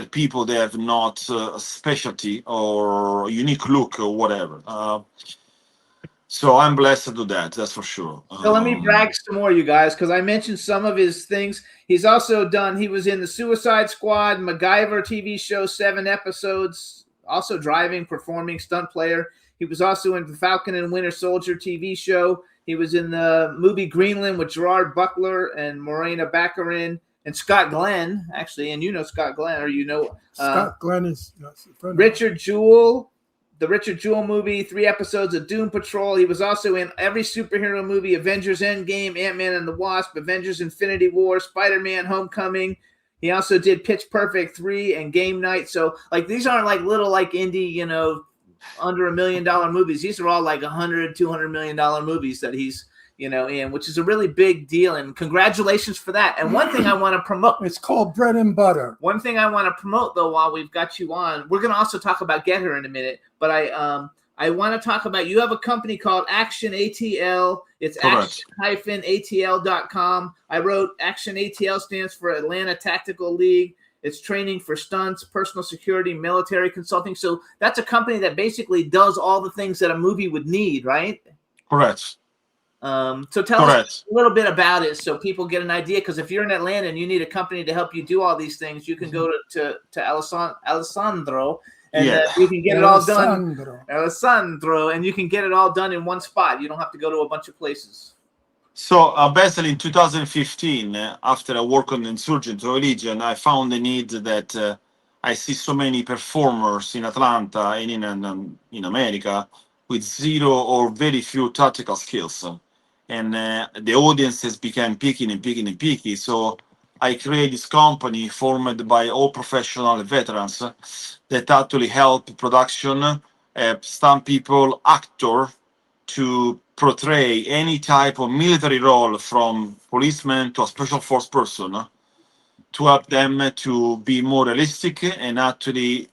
people that have not a specialty or a unique look or whatever. So I'm blessed to do that. That's for sure. So let me brag some more, you guys, because I mentioned some of his things. He was in the Suicide Squad, MacGyver TV show, 7 episodes, also driving, performing, stunt player. He was also in the Falcon and Winter Soldier TV show. He was in the movie Greenland with Gerard Butler and Morena Baccarin and Scott Glenn, actually. And you know Scott Glenn, or Scott Glenn is Richard Jewell, the Richard Jewell movie, 3 episodes of Doom Patrol. He was also in every superhero movie: Avengers Endgame, Ant-Man and the Wasp, Avengers Infinity War, Spider-Man Homecoming. He also did Pitch Perfect 3 and Game Night. So, like, these aren't like little like indie, under $1 million movies. These are all like $100-200 million movies that he's in, which is a really big deal, and congratulations for that. And one thing I want to promote, it's called Bread and Butter. One thing I want to promote, though, while we've got you on, we're going to also talk about Get Her in a minute, but I want to talk about, you have a company called Action ATL. It's action-atl.com. I wrote Action ATL stands for Atlanta Tactical League. It's training for stunts, personal security, military consulting. So that's a company that basically does all the things that a movie would need, right? Correct. So tell us a little bit about it so people get an idea. Because if you're in Atlanta and you need a company to help you do all these things, you can go to Alessandro, and you can get it all done. Alessandro, and you can get it all done in one spot. You don't have to go to a bunch of places. So basically in 2015, after I worked on Insurgent Religion, I found the need that I see so many performers in Atlanta and in America with zero or very few tactical skills. And the audiences became picky. So I created this company formed by all professional veterans that actually help production, stunt people, actor to portray any type of military role, from policeman to a special force person, to help them to be more realistic and actually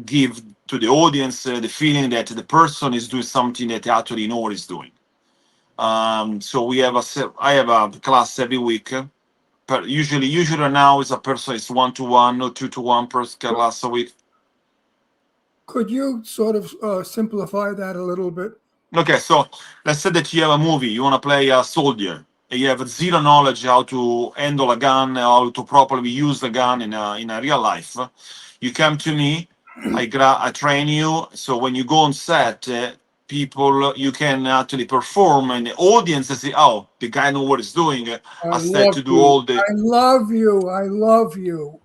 give to the audience the feeling that the person is doing something that they actually know what he's doing. So I have a class every week. But usually now is a person is 1-to-1 or 2-to-1 per class a week. Could you sort of simplify that a little bit? Okay, so let's say that you have a movie, you want to play a soldier, and you have zero knowledge how to handle a gun, how to properly use the gun in a real life. You come to me, I train you, so when you go on set, you can actually perform, and the audience say, "Oh, the guy knows what he's doing." I love you.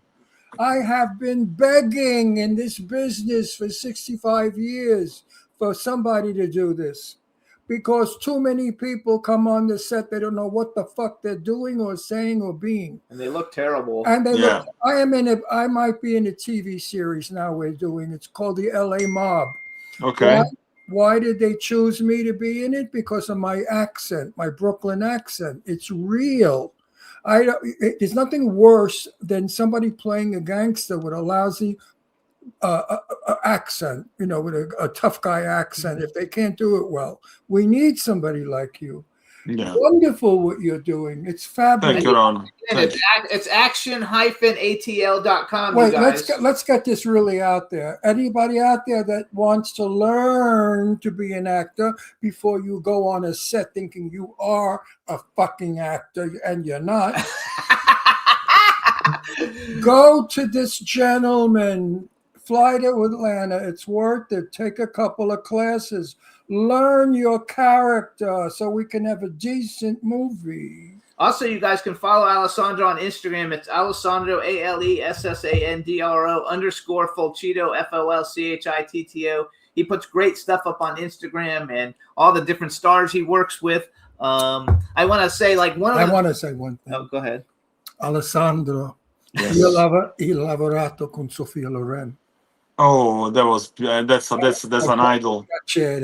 I have been begging in this business for 65 years for somebody to do this, because too many people come on the set, they don't know what the fuck they're doing or saying or being. And they look terrible. And I might be in a TV series now we're doing. It's called the LA Mob. Okay. Why did they choose me to be in it? Because of my accent, my Brooklyn accent. It's real. There's nothing worse than somebody playing a gangster with a lousy accent, with a tough guy accent, if they can't do it well. We need somebody like you. Yeah. Wonderful what you're doing. It's fabulous. Thank you, Ron. It's action-atl.com. Wait, let's get this really out there. Anybody out there that wants to learn to be an actor before you go on a set thinking you are a fucking actor and you're not, go to this gentleman. Fly to Atlanta. It's worth it. Take a couple of classes. Learn your character so we can have a decent movie. Also, you guys can follow Alessandro on Instagram. It's Alessandro, ALESSANDRO _Folchitto, FOLCHITTO. He puts great stuff up on Instagram and all the different stars he works with. I want to say one thing. Oh, go ahead. Alessandro, io lavorato con Sofia Loren. Oh, that's an idol.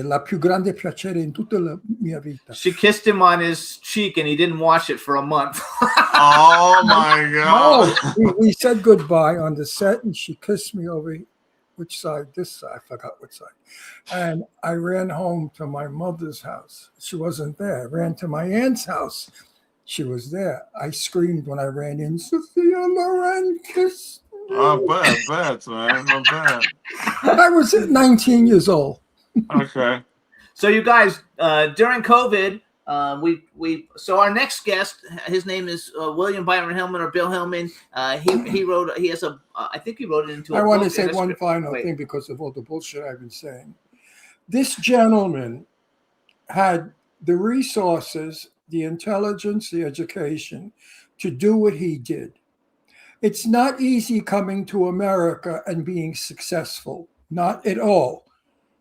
La più grande piacere in tutta la mia vita. She kissed him on his cheek and he didn't wash it for a month. Oh my God. No, we said goodbye on the set and she kissed me over which side? This side. I forgot which side. And I ran home to my mother's house. She wasn't there. I ran to my aunt's house. She was there. I screamed when I ran in, Sophia Loren kissed. Not bad, man. Not bad. I was 19 years old. Okay. So you guys, during COVID, so our next guest, his name is William Byron Hillman or Bill Hillman. I think he wrote it into a book. I want to say one final thing because of all the bullshit I've been saying. This gentleman had the resources, the intelligence, the education to do what he did. It's not easy coming to America and being successful. Not at all.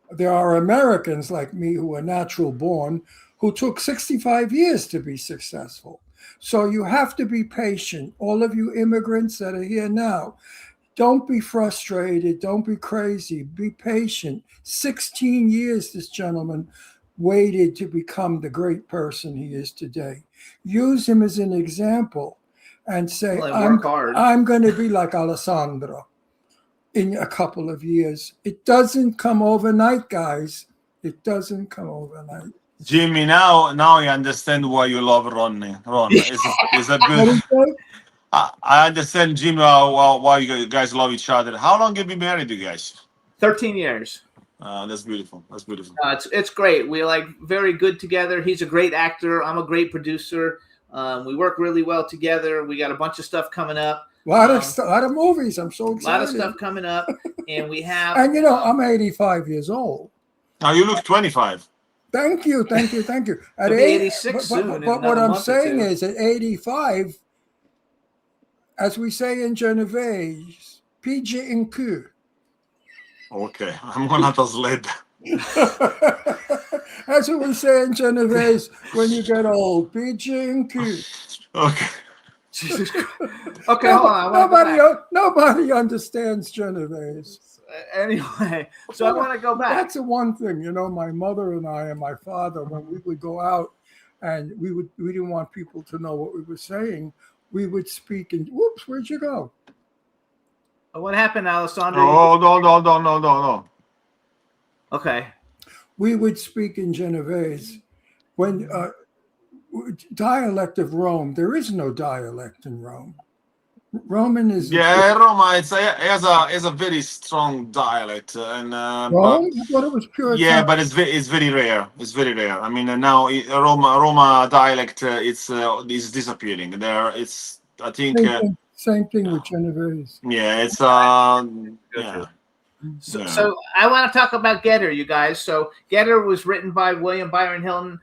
There are Americans like me who are natural born who took 65 years to be successful. So you have to be patient. All of you immigrants that are here now, don't be frustrated. Don't be crazy. Be patient. 16 years this gentleman waited to become the great person he is today. Use him as an example. And say, I'm going to be like Alessandro in a couple of years. It doesn't come overnight, guys. It doesn't come overnight. Jimmy, now I understand why you love Ronnie. Ron is a good. I understand, Jim, why you guys love each other. How long have you been married, you guys? 13 years. That's beautiful. That's beautiful. It's great. We like very good together. He's a great actor. I'm a great producer. We work really well together. We got a bunch of stuff coming up. A lot of movies. I'm so excited. A lot of stuff coming up, and we have. And I'm 85 years old. Now you look 25. Thank you. At 86 soon. But what I'm saying is, at 85, as we say in Genovese, PG in Q. Okay, I'm gonna translate. That's what we say in Genovese when you get old. PG in Q. Okay. Jesus Christ. Okay, hold on. Nobody understands Genovese. Anyway, so I want to go back. That's the one thing, my mother and I and my father, when we would go out and we didn't want people to know what we were saying, we would speak in, whoops, where'd you go? What happened, Alessandro? Oh, no. Okay. We would speak in Genovese. When dialect of Rome, there is no dialect in Rome. Roman is Roma. It has a very strong dialect, and Rome. I thought it was pure. Yeah, but it's very rare. It's very rare. I mean, now Roma dialect is disappearing. I think same thing with Genovese. Yeah, it's yeah. So I want to talk about Getter, you guys. So Getter was written by William Byron Hillman.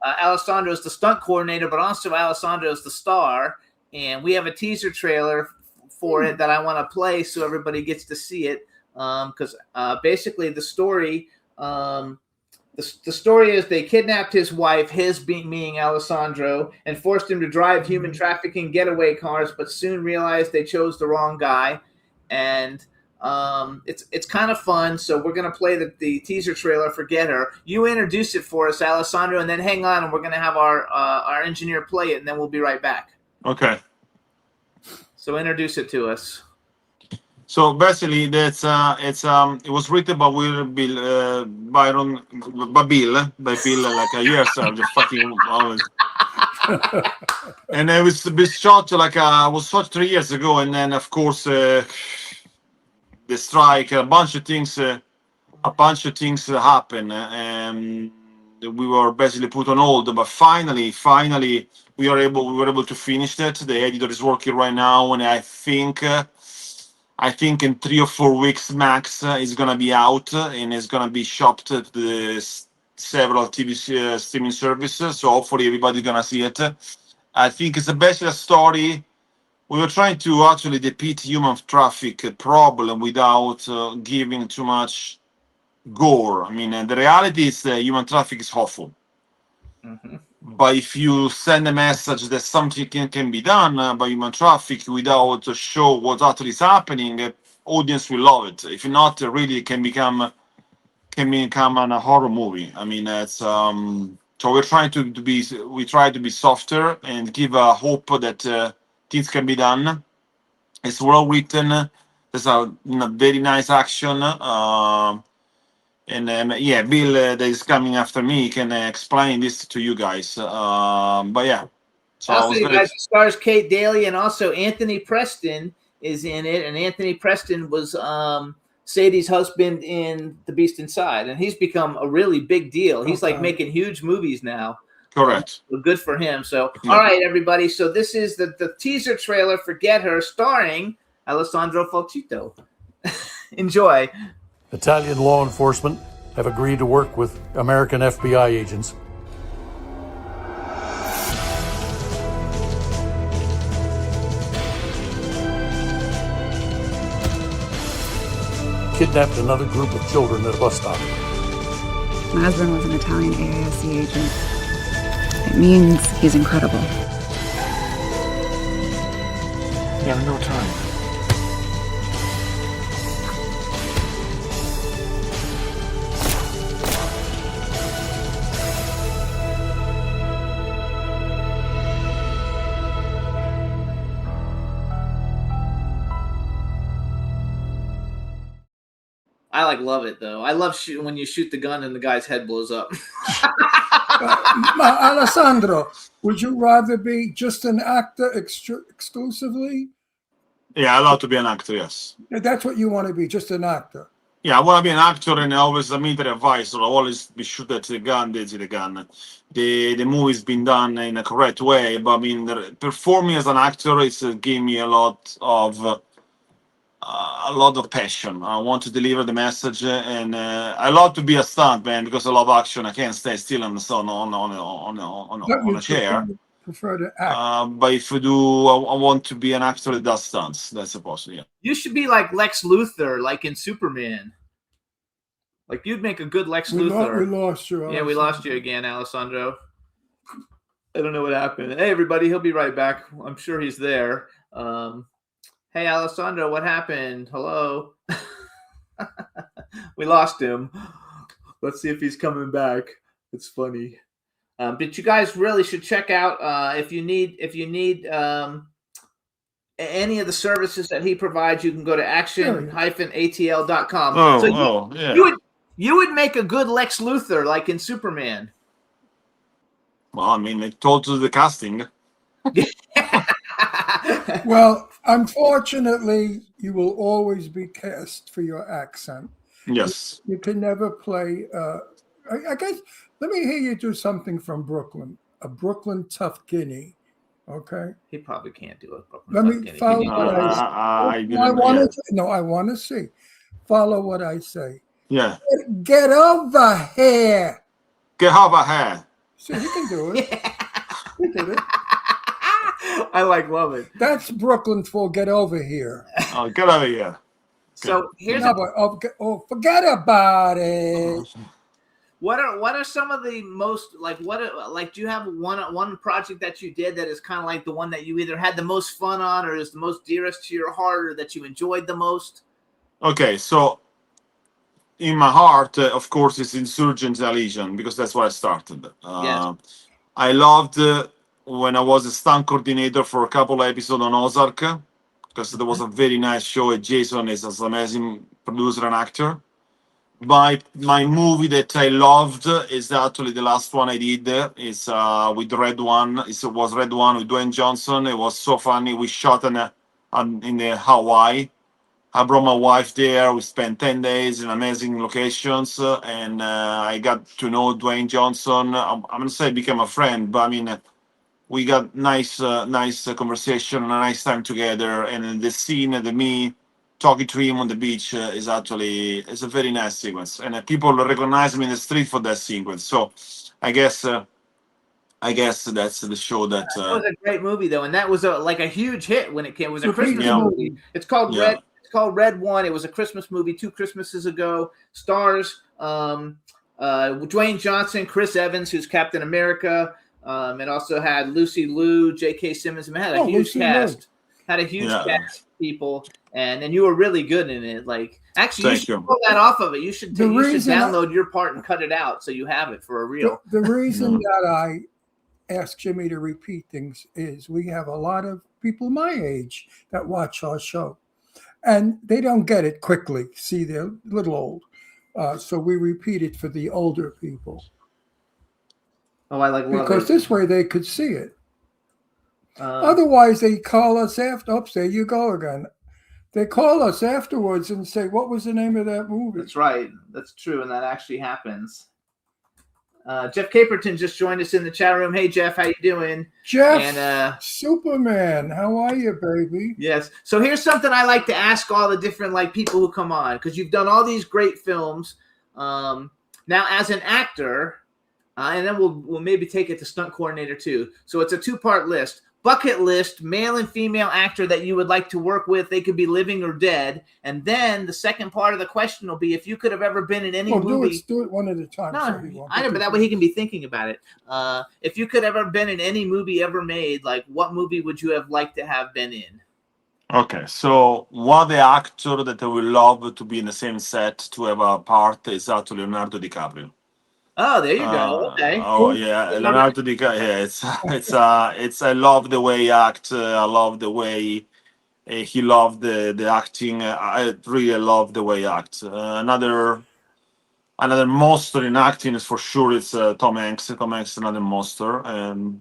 Alessandro is the stunt coordinator, but also Alessandro is the star. And we have a teaser trailer for it that I want to play so everybody gets to see it. Because basically the story, the story is they kidnapped his wife, being Alessandro, and forced him to drive human trafficking getaway cars, but soon realized they chose the wrong guy. And it's kind of fun. So we're going to play the teaser trailer for Get Her. You introduce it for us, Alessandro, and then hang on, and we're going to have our engineer play it, and then we'll be right back. Okay. So introduce it to us. So basically, it was written by Bill Byron Bill like a year ago, just fucking always. And it was shot was shot 3 years ago, and then of course the strike, a bunch of things happen, and we were basically put on hold. But finally, we were able to finish that. The editor is working right now, and I think in 3 or 4 weeks max, it's gonna be out and it's gonna be shopped to the several TV streaming services. So hopefully everybody's gonna see it. I think it's basically a story. We were trying to actually depict human traffic problem without giving too much gore. I mean, the reality is that human traffic is awful. Mm-hmm. But if you send a message that something can be done by human traffic without show what actually is happening, audience will love it. If not, really it can become a horror movie. I mean, it's so we're trying to be softer and give a hope that things can be done. It's well written. There's a very nice action. And Bill that is coming after me can explain this to you guys. But yeah. So also, you guys, it stars Kate Daly, and also Anthony Preston is in it. And Anthony Preston was Sadie's husband in The Beast Inside, and he's become a really big deal. He's like making huge movies now. Correct. So good for him. So, all right, everybody. So this is the teaser trailer for Get Her, starring Alessandro Folchitto. Enjoy. Italian law enforcement have agreed to work with American FBI agents. Kidnapped another group of children at a bus stop. My husband was an Italian AISC agent. It means he's incredible. You have no time. I love it though. I love when you shoot the gun and the guy's head blows up. Alessandro, would you rather be just an actor exclusively? Yeah, I love to be an actor, yes. That's what you want to be, just an actor. Yeah, I want to be an actor and always a military advisor. I always be sure that the gun. The movie's been done in a correct way, but I mean, performing as an actor is gave me a lot of passion. I want to deliver the message, and I love to be a stuntman because I love action. I can't stay still on the sun on a chair. Prefer to act. But if you do, I want to be an actor that does stunts. That's supposed to, yeah. You should be like Lex Luthor, like in Superman. Like you'd make a good Lex Luthor. We lost you. Yeah, we lost you again, Alessandro. I don't know what happened. Hey, everybody, he'll be right back. I'm sure he's there. Hey, Alessandro, what happened? Hello. We lost him. Let's see if he's coming back. It's funny. But you guys really should check out if you need any of the services that he provides. You can go to action-atl.com. Yeah. You would make a good Lex Luthor, like in Superman. Well, I mean, they told to the casting. Well, unfortunately, you will always be cast for your accent. Yes. You can never play. I guess. Let me hear you do something from Brooklyn, a Brooklyn Tough Guinea. Okay. He probably can't do it. Let me follow what I want to see. Follow what I say. Yeah. Get over here. Get over here. See, he can do it. He did it. I love it. That's Brooklyn for get over here. Oh, get over here. So here's forget about it. What are some of the most do you have one project that you did that is kind of like the one that you either had the most fun on or is the most dearest to your heart or that you enjoyed the most? Okay, so in my heart, of course, it's Insurgent Legion because that's where I started. Yes. I loved when I was a stunt coordinator for a couple of episodes on Ozark because there was a very nice show. Jason is an amazing producer and actor. My movie that I loved is actually the last one I did. It's with Red One. It was Red One with Dwayne Johnson. It was so funny. We shot in the Hawaii. I brought my wife there. We spent 10 days in amazing locations, and I got to know Dwayne Johnson. I'm gonna say became a friend, but I mean, we got nice conversation, a nice time together, and the scene and me talking to him on the beach is a very nice sequence, and people recognize me in the street for that sequence. So I guess that's the show that. That was a great movie though, and that was a huge hit when it came. It was a Christmas movie. It's called Red. It's called Red One. It was a Christmas movie 2 Christmases ago. Stars Dwayne Johnson, Chris Evans, who's Captain America. It also had Lucy Liu, J.K. Simmons. It had a huge cast. Had a huge cast of people, and you were really good in it. Like, actually, you should pull that off of it. You should download your part and cut it out so you have it for a reel. The reason that I ask Jimmy to repeat things is we have a lot of people my age that watch our show, and they don't get it quickly. See, they're a little old, so we repeat it for the older people. Oh, I love because this way they could see it. Otherwise, they call us after. Oops, there you go again. They call us afterwards and say, "What was the name of that movie?" That's right. That's true, and that actually happens. Jeff Caperton just joined us in the chat room. Hey, Jeff, how you doing? Jeff, and, Superman, how are you, baby? Yes. So here's something I like to ask all the different people who come on, because you've done all these great films. Now, as an actor, and then we'll maybe take it to stunt coordinator too. So it's a 2-part list. Bucket list, male and female actor that you would like to work with. They could be living or dead. And then the second part of the question will be if you could have ever been in any movie. Do it one at a time. No, I know, but that way he can be thinking about it. If you could ever been in any movie ever made, what movie would you have liked to have been in? Okay, so one of the actors that I would love to be in the same set to have a part is actually Leonardo DiCaprio. Oh, there you go. Okay. Oh yeah, Leonardo DiCaprio. Yeah, it's. I love the way he acts. I love the way he loved the acting. I really love the way he acts. I another monster in acting is for sure. It's Tom Hanks. Tom Hanks is another monster.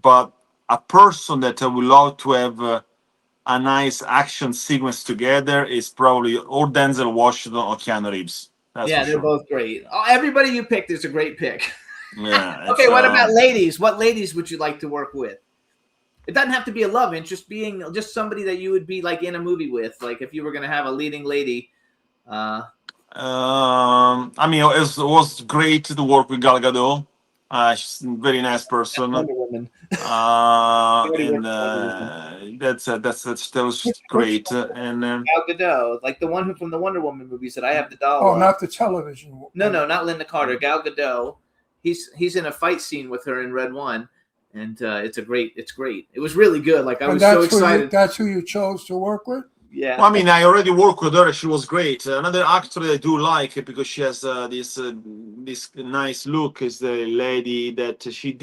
But a person that I would love to have a nice action sequence together is probably or Denzel Washington or Keanu Reeves. That's Yeah, for they're sure. both great. Oh, everybody you picked is a great pick. Yeah. Okay, what about ladies? What ladies would you like to work with? It doesn't have to be a love interest, being just somebody that you would be like in a movie with. Like if you were going to have a leading lady. I mean, it was great to work with Gal Gadot. She's a very nice person. Wonder Woman. And that was great. And Gal Gadot, like the one who from the Wonder Woman movies that I have the doll. Oh, of. not the television one. No, not Linda Carter. Gal Gadot. He's in a fight scene with her in Red One, and it's great. It was really good. Like I was so excited. That's who you chose to work with? Yeah. Well, I mean, I already worked with her. She was great. Another actor I do like because she has this nice look is the lady that she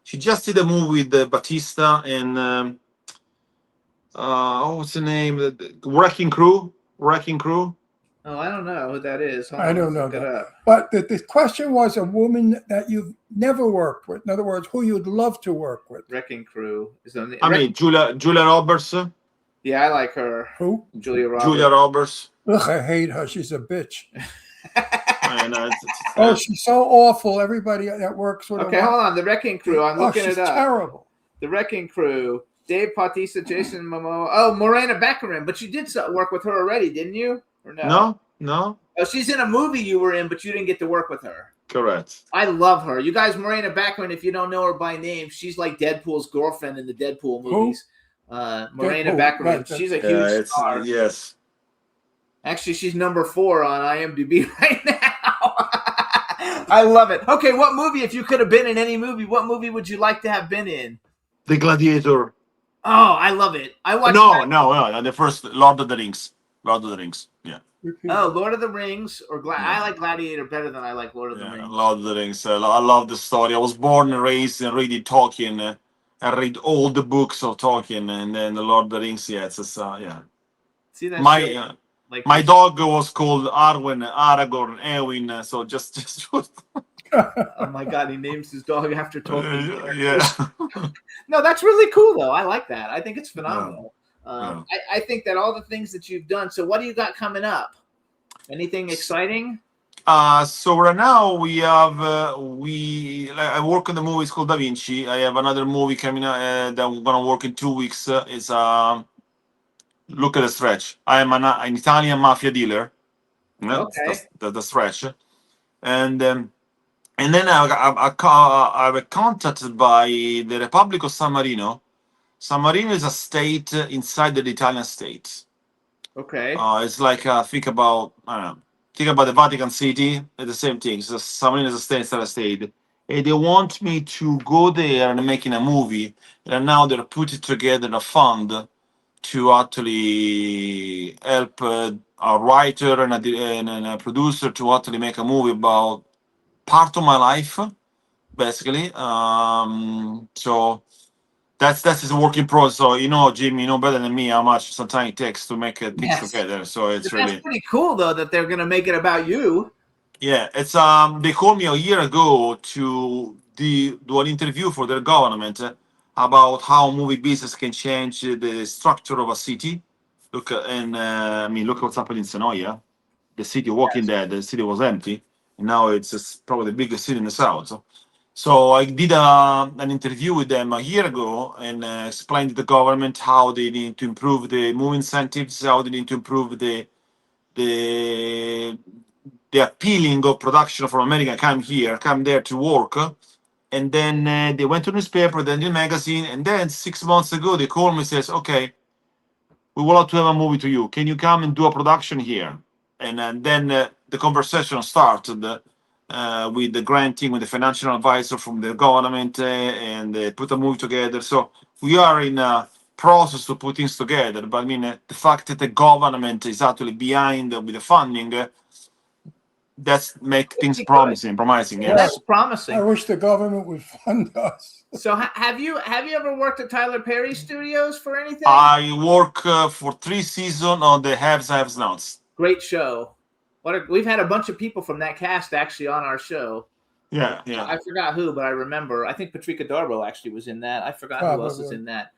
just did a movie with Batista and what's the name? Wrecking Crew. Oh, I don't know who that is. Hold I on, don't know look it that. up. But the question was a woman that you've never worked with. In other words, who you'd love to work with. Wrecking Crew is on the. I mean, Julia Roberts. Yeah, I like her. Who? Julia Roberts. Julia Roberts. Ugh, I hate her. She's a bitch. I know, Oh, she's so awful. Everybody that works with her. Okay, hold on. The Wrecking Crew. I'm looking she's it up. Terrible. The Wrecking Crew. Dave Bautista, Jason Momoa. Oh, Morena Baccarin. But you did work with her already, didn't you? Or no? No. Oh, she's in a movie you were in, but you didn't get to work with her. Correct. I love her. You guys, Morena Baccarin, if you don't know her by name, she's like Deadpool's girlfriend in the Deadpool movies. Morena Baccarin. Right, she's a huge star. Yes. Actually, she's number 4 on IMDb right now. I love it. Okay, what movie, if you could have been in any movie, what movie would you like to have been in? The Gladiator. Oh, I love it. I watched No. The first Lord of the Rings. Yeah. Oh, Lord of the Rings or I like Gladiator better than I like Lord of the Rings. Lord of the Rings. I love the story. I was born and raised and reading Tolkien. I read all the books of Tolkien, and then the Lord of the Rings. Yeah, See that? My dog was called Arwen, Aragorn, Eowyn. So just. Oh my God, he names his dog after Tolkien. Yeah. No, that's really cool though. I like that. I think it's phenomenal. I think that all the things that you've done. So what do you got coming up? Anything exciting? So right now we have I work on the movie. It's called Da Vinci. I have another movie coming out that I'm gonna work in 2 weeks. It's Look at the Stretch. I am an Italian mafia dealer. Okay. That's the Stretch, and then I was contacted by the Republic of San Marino. San Marino is a state inside the Italian state. Okay. It's like think about the Vatican City. It's the same thing. So San Marino is a state inside a state. And they want me to go there and making a movie. And now they're putting together a fund to actually help a writer and a producer to actually make a movie about part of my life, basically. So that's a work in progress. So Jim, you know better than me how much sometimes it takes to make things together. So that's pretty cool though that they're gonna make it about you. Yeah, it's they called me a year ago to do an interview for their government about how movie business can change the structure of a city. Look what's happening in Senoia. The city Walking Dead, the city was empty, and now it's probably the biggest city in the south. So I did an interview with them a year ago and explained to the government how they need to improve the movie incentives, how they need to improve the appealing of production from America come there to work. And then they went to newspaper, then the magazine, and then 6 months ago they called me and says, okay, we would like to have a movie to you. Can you come and do a production here? And then the conversation started with the granting, with the financial advisor from the government, and they put a movie together. So we are in a process to put things together. But I mean, the fact that the government is actually behind with the funding, that's make things promising. Yeah, that's promising. I wish the government would fund us. So have you ever worked at Tyler Perry Studios for anything? I work for 3 seasons on the Haves Nots. Great show. we've had a bunch of people from that cast actually on our show. Yeah. I forgot who, but I remember. I think Patrika Darbo actually was in that. I forgot who else was in that.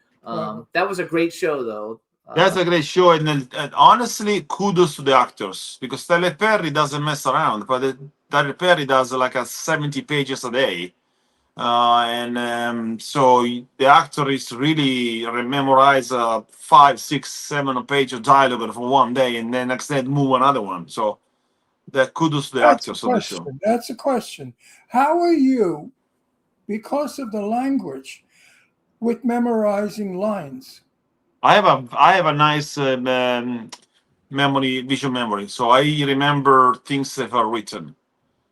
That was a great show, though. That's a great show, and honestly, kudos to the actors, because Tyler Perry doesn't mess around. But Tyler Perry does like 70 pages a day, so the actor is really memorize 5, 6, 7 page of dialogue for one day, and then next day move another one. So the kudos to the actors of the show. That's a question. How are you, because of the language, with memorizing lines? I have a nice visual memory. So I remember things that are written.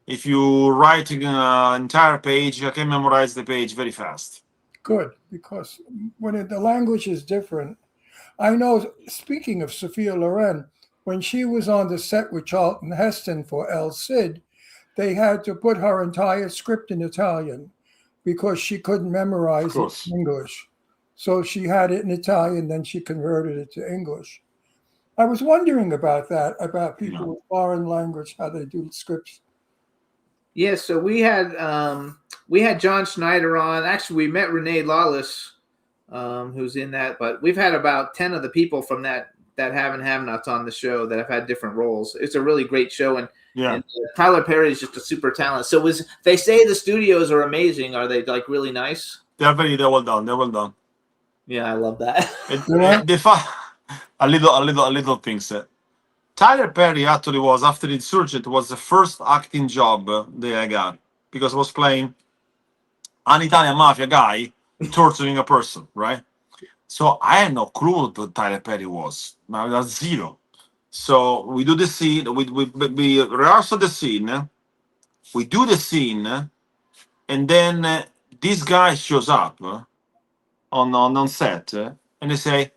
If you write an entire page, I can memorize the page very fast. Good, because when the language is different, I know. Speaking of Sophia Loren, when she was on the set with Charlton Heston for El Cid, they had to put her entire script in Italian because she couldn't memorize it in English. So she had it in Italian, then she converted it to English. I was wondering about that, about people with foreign language, how they do scripts. Yeah, so we had John Schneider on. Actually, we met Renee Lawless, who's in that. But we've had about 10 of the people from that have-nots on the show that have had different roles. It's a really great show, and Tyler Perry is just a super talent. So they say the studios are amazing. Are they like really nice? They're well done. They're well done. Yeah, I love that. A little things. Tyler Perry actually was, after Insurgent, was the first acting job that I got, because I was playing an Italian mafia guy torturing a person, right? So I had no clue what Tyler Perry was. I was zero. So we do the scene, we rehearsal the scene, we do the scene, and then this guy shows up on set, and they say,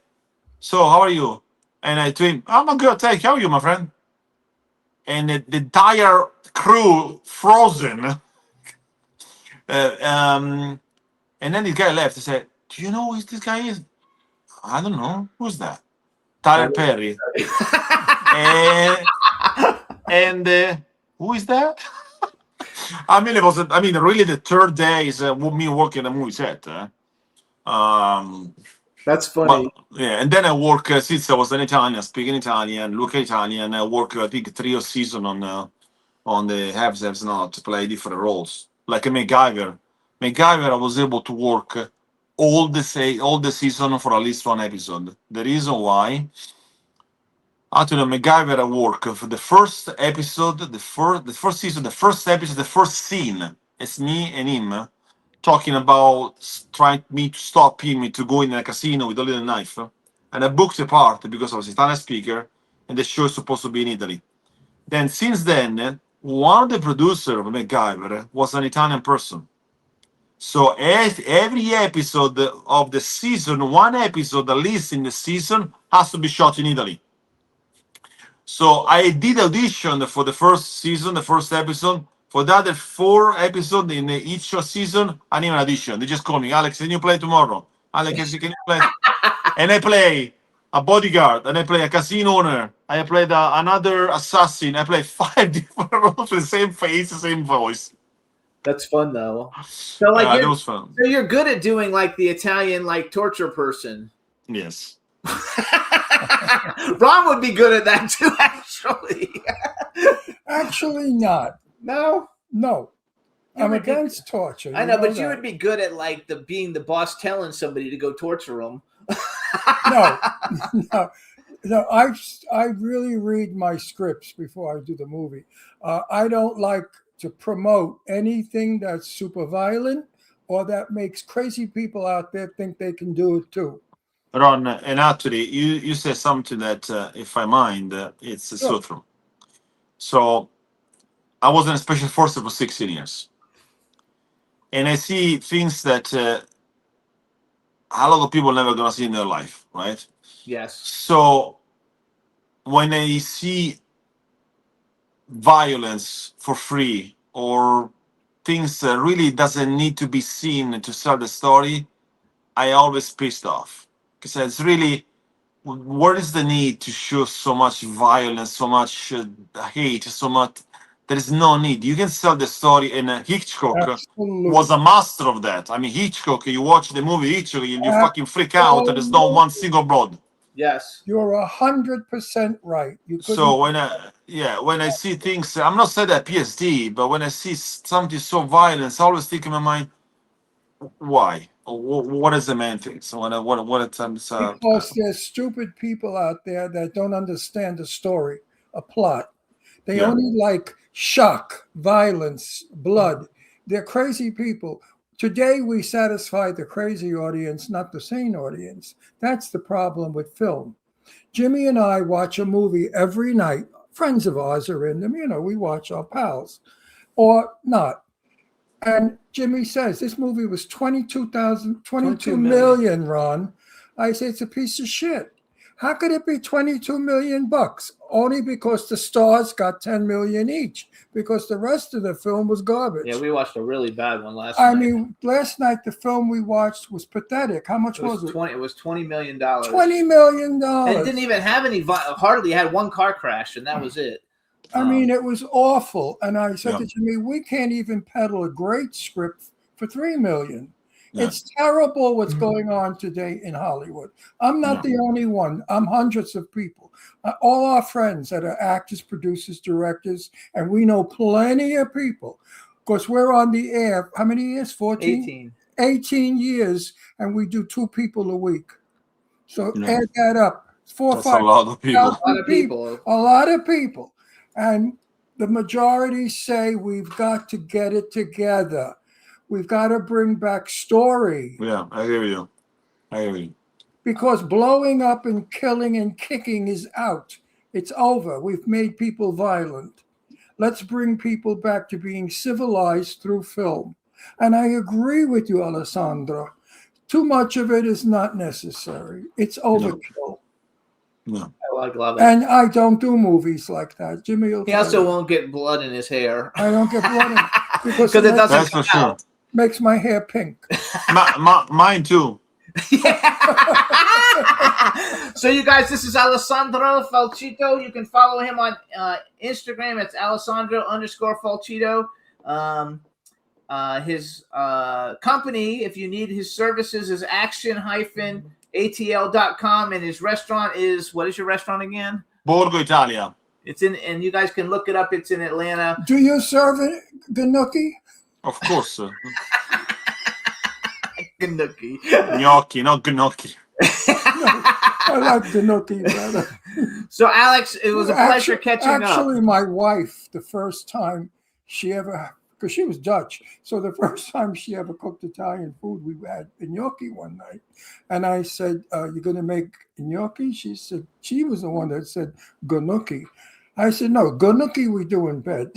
"So how are you?" And I told him, "I'm good, thank you. How are you, my friend?" And the entire crew frozen. And then the guy left and said, "Do you know who this guy is?" "I don't know. Who's that?" "Tyler Perry." and who is that? Really the third day is me working a movie set. That's funny. And then I work, since I was an Italian, speaking Italian, look Italian, I work, I think, 3 seasons on the Haves Not to play different roles. Like a MacGyver. MacGyver, I was able to work all the season for at least one episode. The reason why, actually, MacGyver, I work for the first episode, the first season, the first episode, the first scene. It's me and him talking about trying me to stop him to go in a casino with a little knife. And I booked the part because I was an Italian speaker, and the show is supposed to be in Italy. Then, since then, one of the producers of MacGyver was an Italian person. So every episode of the season, one episode at least in the season, has to be shot in Italy. So I did audition for the first season, the first episode. For the other 4 episodes in each season, I need an audition. They just call me, "Alex, can you play tomorrow? Alex, can you play?" And I play a bodyguard, and I play a casino owner. I played another assassin. I play 5 different roles with the same face, the same voice. That's fun, though. So, it was fun. So you're good at doing like the Italian torture person. Yes. Ron would be good at that too, actually. Actually, not. No. I'm against torture. I know, but you would be good at being the boss telling somebody to go torture them. No. I really read my scripts before I do the movie. I don't like to promote anything that's super violent or that makes crazy people out there think they can do it too. Ron, and actually, you said something that, if I mind, it's so true. So I was in a special forces for 16 years. And I see things that a lot of people never going to see in their life, right? Yes. So when I see violence for free or things that really doesn't need to be seen to sell the story, I always pissed off. Because it's really, where is the need to show so much violence, so much hate, so much? There is no need. You can sell the story, and Hitchcock Absolutely. was a master of that. I mean, Hitchcock, you watch the movie Hitchcock, you fucking freak out, and there's no one single blood. Yes. You're 100% right. So when I see things, I'm not saying that PSD, but when I see something so violent, I always think in my mind, why? What is the main thing? So because there's stupid people out there that don't understand the story, a plot. They only like shock, violence, blood. They're crazy people. Today we satisfy the crazy audience, not the sane audience. That's the problem with film. Jimmy and I watch a movie every night. Friends of ours are in them. We watch our pals or not. And Jimmy says, this movie was 22 million, Ron. I say, it's a piece of shit. How could it be 22 million bucks? Only because the stars got 10 million each, because the rest of the film was garbage. Yeah, we watched a really bad one last night. I mean, last night the film we watched was pathetic. How much was it? It was $20 million. $20 million. And it didn't even have any, hardly had one car crash, and that was it. I mean, it was awful. And I said to Jimmy, we can't even peddle a great script for $3 million. Yeah. It's terrible what's going on today in Hollywood. I'm not the only one. I'm hundreds of people. All our friends that are actors, producers, directors, and we know plenty of people. Of course, we're on the air. How many years? 14? 18 years, and we do 2 people a week. So add that up. 4 or 5. A lot of people. A lot of people. And the majority say we've got to get it together. We've got to bring back story. Yeah, I hear you. Because blowing up and killing and kicking is out. It's over. We've made people violent. Let's bring people back to being civilized through film. And I agree with you, Alessandro. Too much of it is not necessary. It's overkill. No. I love it. And I don't do movies like that. Jimmy will He also won't get blood in his hair. I don't get blood in because it doesn't That's for sure. Makes my hair pink. Mine too. So you guys, this is Alessandro Folchitto. You can follow him on Instagram. It's Alessandro_Folchitto. His company, if you need his services, is action-atl.com, and his restaurant is, what is your restaurant again? Borgo Italia. It's in, and you guys can look it up. It's in Atlanta. Do you serve gnocchi? Of course. Gnocchi. Gnocchi, not gnocchi. I like gnocchi better. So, Alex, it was a pleasure catching up. Actually, my wife, the first time she ever, because she was Dutch, so the first time she ever cooked Italian food, we had gnocchi one night. And I said, you're going to make gnocchi? She said, she was the one that said gnocchi. I said, no, gnocchi we do in bed.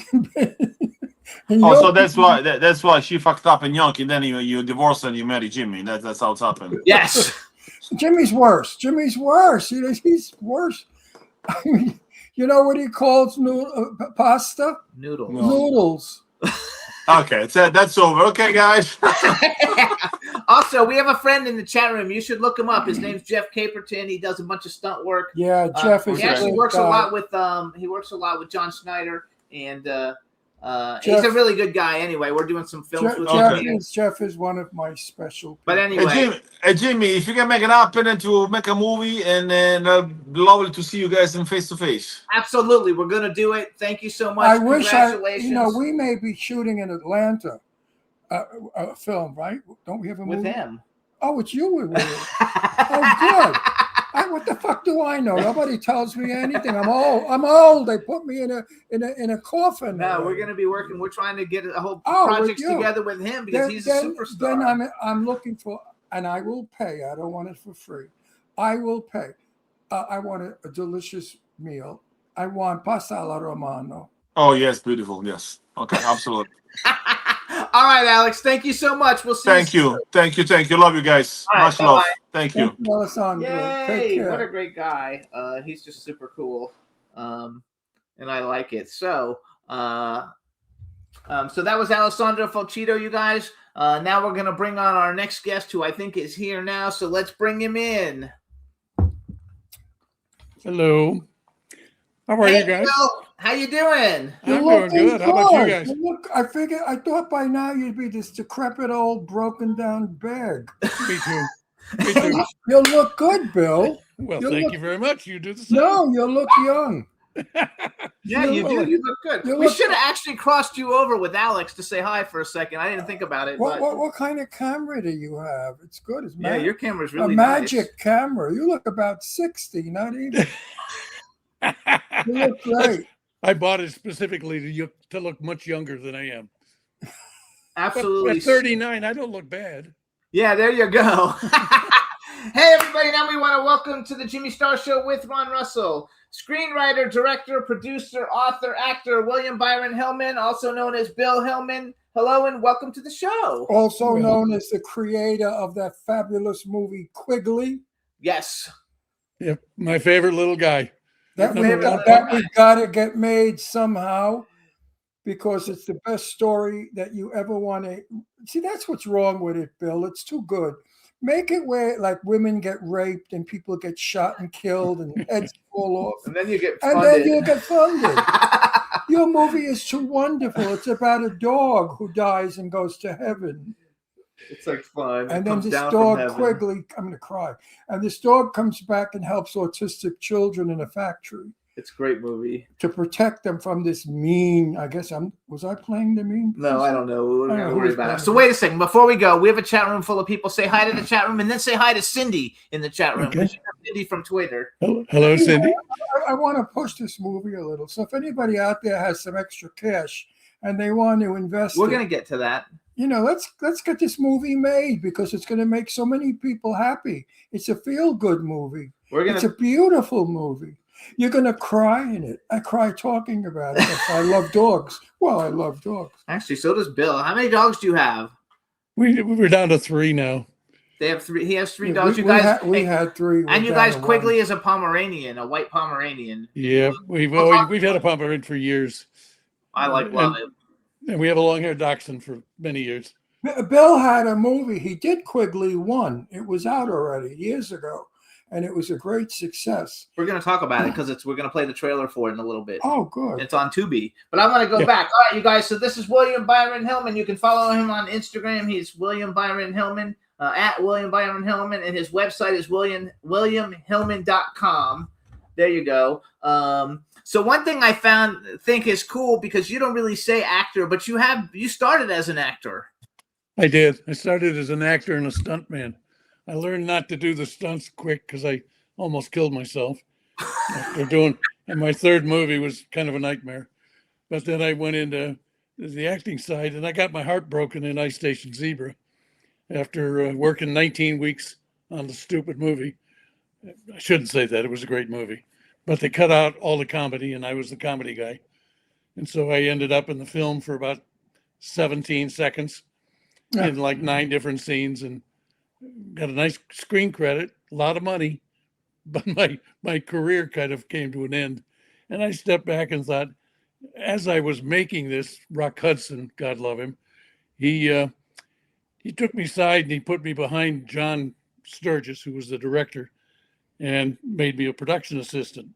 So that's why she fucked up in gnocchi. Then you divorce and you marry Jimmy. That's how it's happened. Yes. Jimmy's worse. He's worse. I mean, you know what he calls pasta? Noodles. Okay, that's over. Okay, guys. Also, we have a friend in the chat room. You should look him up. His name's Jeff Caperton. He does a bunch of stunt work. Yeah, Jeff is. He actually works a lot with John Snyder, and he's a really good guy. Anyway, we're doing some films with him. Jeff is one of my special people. But anyway, Jimmy, if you can make it happen and to make a movie, and lovely to see you guys in face to face. Absolutely, we're gonna do it. Thank you so much. I wish Congratulations. we may be shooting in Atlanta a film, right? Don't we have a movie with him? Oh, it's you with him. Oh, good. What the fuck do I know? Nobody tells me anything. I'm old. They put me in a coffin. No, we're going to be working. We're trying to get a whole project together with him because he's a superstar. Then I'm looking for, and I will pay. I don't want it for free. I will pay. I want a delicious meal. I want pasta alla romano. Oh yes, beautiful. Yes. Okay, absolutely. All right, Alex. Thank you so much. We'll see you. Thank you. Love you guys. Much love. Thank you. Yay! What a great guy. He's just super cool, and I like it. So that was Alessandro Folchitto, you guys. Now we're gonna bring on our next guest, who I think is here now. So let's bring him in. Hello. How are you guys? Bill, how you doing? I'm doing good. How about you guys? Look, I thought by now you'd be this decrepit old broken down bag. Me too. Me too. You'll look good, Bill. Well, thank you very much. You do the same. No, you look young. Yeah, you do. You look good. We should have actually crossed you over with Alex to say hi for a second. I didn't think about it. What kind of camera do you have? It's good. It's your camera's really a magic camera. You look about 60, not even. You look great. I bought it specifically to look much younger than I am. Absolutely. At 39, I don't look bad. Yeah, there you go. Hey, everybody. Now we want to welcome to the Jimmy Star Show with Ron Russell. Screenwriter, director, producer, author, actor, William Byron Hillman, also known as Bill Hillman. Hello and welcome to the show. Also known as the creator of that fabulous movie, Quigley. Yes. Yep, my favorite little guy. That we got to get made somehow because it's the best story that you ever want to. See, that's what's wrong with it, Bill. It's too good. Make it where like women get raped and people get shot and killed and heads fall off. And then you get funded. And then you get funded. Your movie is too wonderful. It's about a dog who dies and goes to heaven. It's like fun. And then this dog, Quigley, I'm going to cry. And this dog comes back and helps autistic children in a factory. It's a great movie. To protect them from this mean, was I playing the mean? No, I don't know. We're going to worry about it. So wait a second. Before we go, we have a chat room full of people. Say hi to the chat room and then say hi to Cindy in the chat room. Okay. Cindy from Twitter. Hello, Cindy. I want to push this movie a little. So if anybody out there has some extra cash and they want to invest, we're going to get to that. You know, let's get this movie made because it's going to make so many people happy. It's a feel-good movie. It's a beautiful movie. You're going to cry in it. I cry talking about it. I love dogs. Well, I love dogs. Actually, so does Bill. How many dogs do you have? We're down to 3 now. They have 3. He has 3 dogs. We had 3. And you guys, Quigley is a Pomeranian, a white Pomeranian. Yeah, we've had a Pomeranian for years. I love it. And we have a long-haired dachshund for many years. Bill had a movie. He did Quigley 1. It was out already years ago. And it was a great success. We're going to talk about it because we're going to play the trailer for it in a little bit. Oh, good. It's on Tubi. But I want to go back. All right, you guys. So this is William Byron Hillman. You can follow him on Instagram. He's William Byron Hillman, at William Byron Hillman. And his website is williamhillman.com. There you go. So one thing I think is cool because you don't really say actor, but you started as an actor. I did. I started as an actor and a stuntman. I learned not to do the stunts quick because I almost killed myself after doing. And my 3rd movie was kind of a nightmare. But then I went into the acting side, and I got my heart broken in Ice Station Zebra after working 19 weeks on the stupid movie. I shouldn't say that. It was a great movie. But they cut out all the comedy, and I was the comedy guy. And so I ended up in the film for about 17 seconds in like 9 different scenes and got a nice screen credit, a lot of money, but my career kind of came to an end. And I stepped back and thought, as I was making this, Rock Hudson, God love him, he took me aside and he put me behind John Sturgis, who was the director, and made me a production assistant.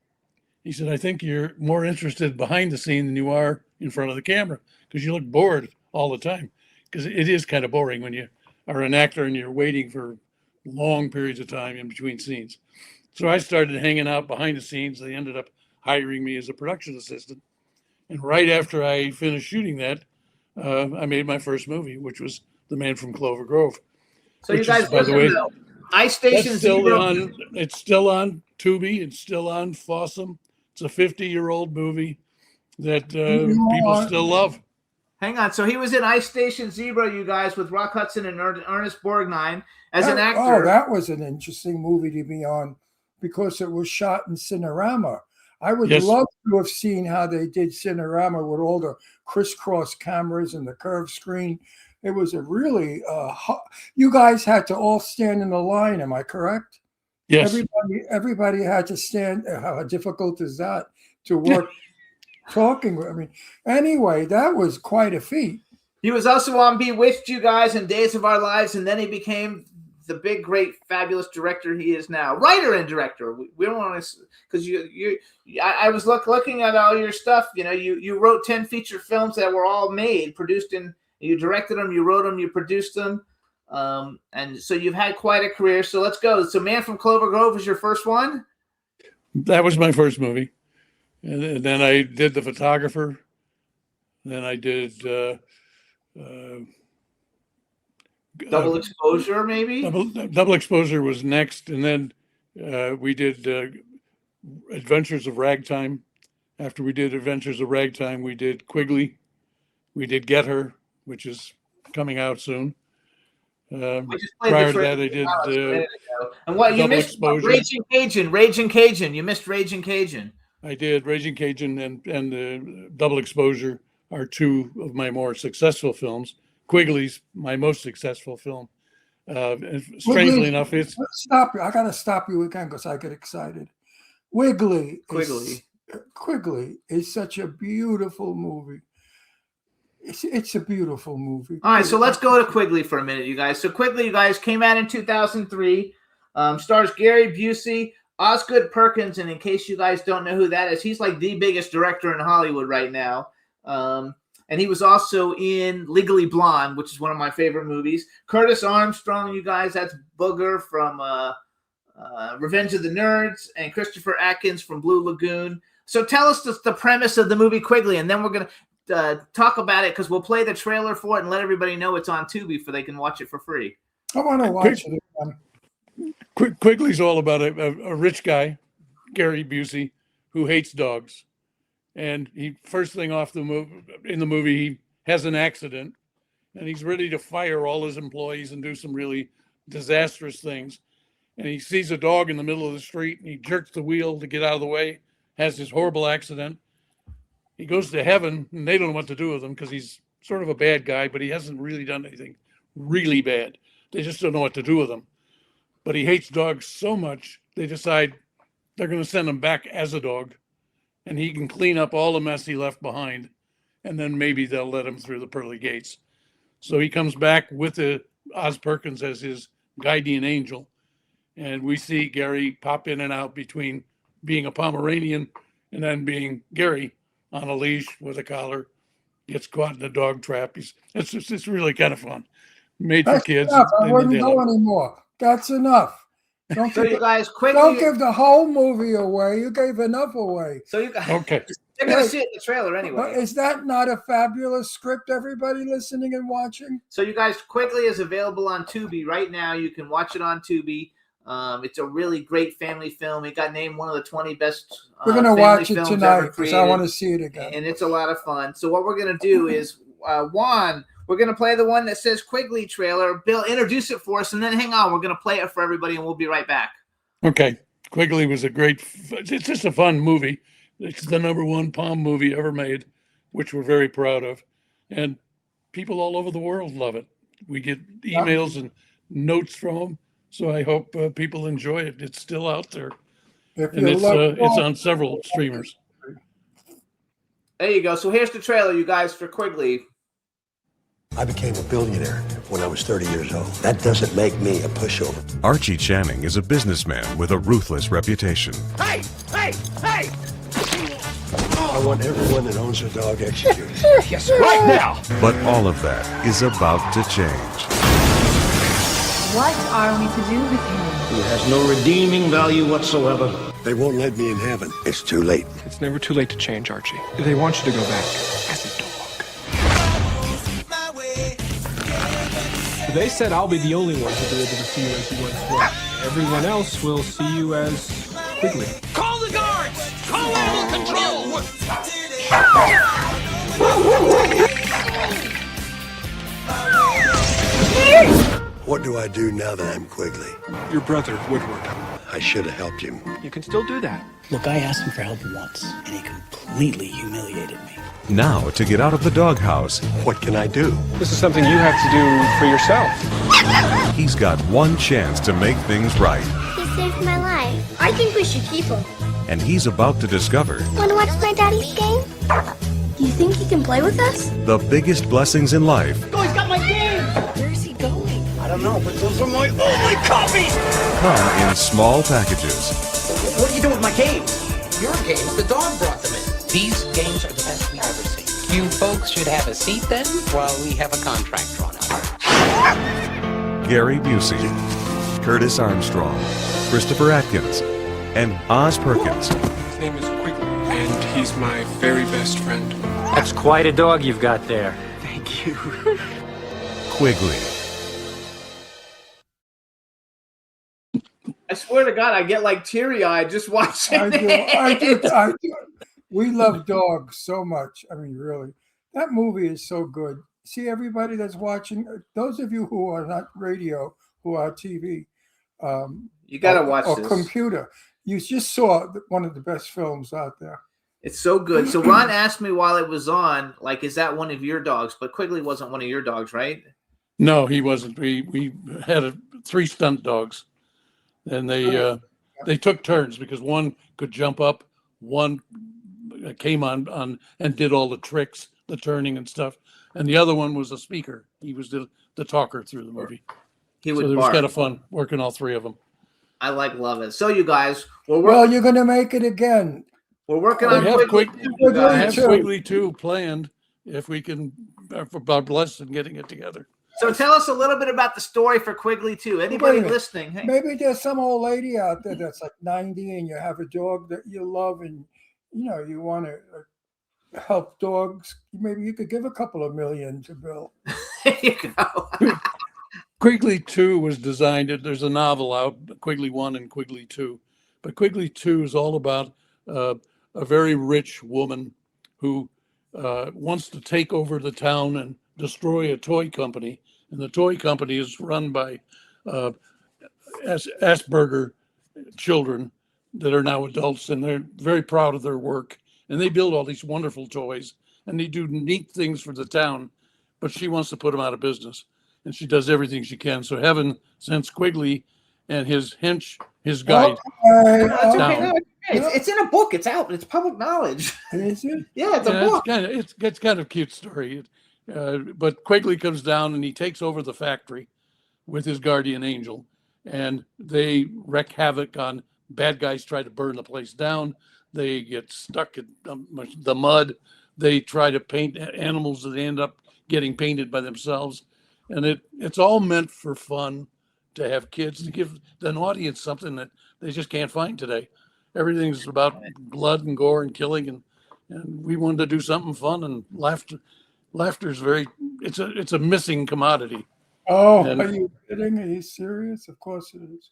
He said, I think you're more interested behind the scene than you are in front of the camera because you look bored all the time. Because it is kind of boring when you are an actor and you're waiting for long periods of time in between scenes. So I started hanging out behind the scenes. They ended up hiring me as a production assistant. And right after I finished shooting that, I made my first movie, which was The Man from Clover Grove. So you guys, by the way, Ice Station Zebra. It's still on Tubi. It's still on Fossum. It's a 50-year-old movie that people still love. Hang on. So he was in Ice Station Zebra, you guys, with Rock Hudson and Ernest Borgnine as an actor. Oh, that was an interesting movie to be on because it was shot in Cinerama. I would love to have seen how they did Cinerama with all the crisscross cameras and the curved screen. It was a really you guys had to all stand in a line. Am I correct? Yes. Everybody had to stand. How difficult is that to work? Talking, I mean, anyway, that was quite a feat. He was also on Bewitched, you guys, in Days of Our Lives, and then he became the big, great, fabulous director he is now. Writer and director. We don't want to, because I was looking at all your stuff. You know, you wrote 10 feature films that were all made, produced in. You directed them, you wrote them, you produced them, and so you've had quite a career. So let's go. So, Man from Clover Grove was your first one. That was my first movie, and then I did The Photographer. Then I did Double Exposure, maybe. Double Exposure was next, and then we did Adventures of Ragtime. After we did Adventures of Ragtime, we did Quigley. We did Get Her, which is coming out soon. Prior to that, I did and what you missed? Exposure. Raging Cajun. You missed Raging Cajun. I did Raging Cajun and Double Exposure are two of my more successful films. Quigley's my most successful film. Strangely enough, it's stop you. I gotta stop you again because I get excited. Quigley is such a beautiful movie. It's a beautiful movie. All right, so let's go to Quigley for a minute, you guys. So Quigley, you guys, came out in 2003. Stars Gary Busey, Osgood Perkins, and in case you guys don't know who that is, he's like the biggest director in Hollywood right now. And he was also in Legally Blonde, which is one of my favorite movies. Curtis Armstrong, you guys, that's Booger from Revenge of the Nerds, and Christopher Atkins from Blue Lagoon. So tell us the premise of the movie Quigley, and then we're going to talk about it because we'll play the trailer for it and let everybody know it's on Tubi so they can watch it for free. I want to watch it again. Quigley's all about a rich guy, Gary Busey, who hates dogs. And he first thing off in the movie, he has an accident and he's ready to fire all his employees and do some really disastrous things. And he sees a dog in the middle of the street and he jerks the wheel to get out of the way, has this horrible accident. He goes to heaven and they don't know what to do with him because he's sort of a bad guy, but he hasn't really done anything really bad. They just don't know what to do with him. But he hates dogs so much, they decide they're going to send him back as a dog. And he can clean up all the mess he left behind, and then maybe they'll let him through the pearly gates. So he comes back with Oz Perkins as his guardian angel, and we see Gary pop in and out between being a Pomeranian and then being Gary on a leash with a collar, gets caught in a dog trap. It's really kind of fun. Made for kids. Enough. I wouldn't go anymore. That's enough. Don't so you guys quickly don't give the whole movie away. You gave enough away. So you guys okay. They're gonna see it in the trailer anyway. But is that not a fabulous script, everybody listening and watching? So you guys, Quigley is available on Tubi right now. You can watch it on Tubi. It's a really great family film. It got named one of the 20 best we're gonna watch it tonight because I want to see it again. And it's a lot of fun. So what we're gonna do is Juan, we're going to play the one that says Quigley trailer. Bill, introduce it for us, and then hang on. We're going to play it for everybody, and we'll be right back. Okay. Quigley was it's just a fun movie. It's the #1 Palm movie ever made, which we're very proud of. And people all over the world love it. We get emails and notes from them. So I hope people enjoy it. It's still out there. And it's on several streamers. There you go. So here's the trailer, you guys, for Quigley. I became a billionaire when I was 30 years old. That doesn't make me a pushover. Archie Channing is a businessman with a ruthless reputation. Hey! Hey! Hey! I want everyone that owns a dog executed. Yes, right now! But all of that is about to change. What are we to do with him? He has no redeeming value whatsoever. They won't let me in heaven. It's too late. It's never too late to change, Archie. They want you to go back as a dog. They said I'll be the only one to be able to see you as you once were. Everyone else will see you as Quigley. Call the guards! Call animal control! What do I do now that I'm Quigley? Your brother, Woodward. I should have helped him. You can still do that. Look, I asked him for help once, and he completely humiliated me. Now, to get out of the doghouse, what can I do? This is something you have to do for yourself. He's got one chance to make things right. He saved my life. I think we should keep him. And he's about to discover Want to watch my daddy's game? Do you think he can play with us? the biggest blessings in life Oh, he's got my game! Where is he going? I don't know, but those are my only copies! Come in small packages. What are you doing with my games? Your games? The dog brought them in. These games are the best we've ever seen. You folks should have a seat then, while we have a contract drawn up. Gary Busey, Curtis Armstrong, Christopher Atkins, and Oz Perkins. His name is Quigley, and he's my very best friend. That's quite a dog you've got there. Thank you. Quigley. I swear to God, I get like teary-eyed just watching I do. We love dogs so much. I mean, really. That movie is so good. See, everybody that's watching, those of you who are not radio, who are TV, you got to watch or this. computer, you just saw one of the best films out there. It's so good. So Ron asked me while it was on, like, is that one of your dogs? But Quigley wasn't one of your dogs, right? No, he wasn't. We had 3 stunt dogs, and they took turns because one could jump up, one came on and did all the tricks, the turning and stuff, and the other one was a speaker. He was the talker through the movie. He would. So it was bark. kind of fun working all 3 of them. I love it. So you guys, well, you're going to make it again. We're working on Quigley 2 planned if we can, for God bless, and getting it together. So tell us a little bit about the story for Quigley 2. Anybody listening? Hey. Maybe there's some old lady out there that's like 90 and you have a dog that you love and you want to help dogs. Maybe you could give a couple of million to Bill. There you go. Quigley 2 was designed, there's a novel out, Quigley 1 and Quigley 2. But Quigley 2 is all about a very rich woman who wants to take over the town and destroy a toy company. And the toy company is run by Asperger children that are now adults, and they're very proud of their work. And they build all these wonderful toys, and they do neat things for the town, but she wants to put them out of business. And she does everything she can. So heaven sends Quigley and his hench, his guide. It's in a book. It's out. It's public knowledge. Is it? Yeah, it's a book. It's kind of a cute story. But Quigley comes down and he takes over the factory with his guardian angel, and they wreak havoc on bad guys. Try to burn the place down. They get stuck in the mud. They try to paint animals that end up getting painted by themselves, and it's all meant for fun, to have kids, to give an audience something that they just can't find today. Everything's about blood and gore and killing, and we wanted to do something fun, and laughter is it's a missing commodity. Oh, are you kidding? Are you serious? Of course it is.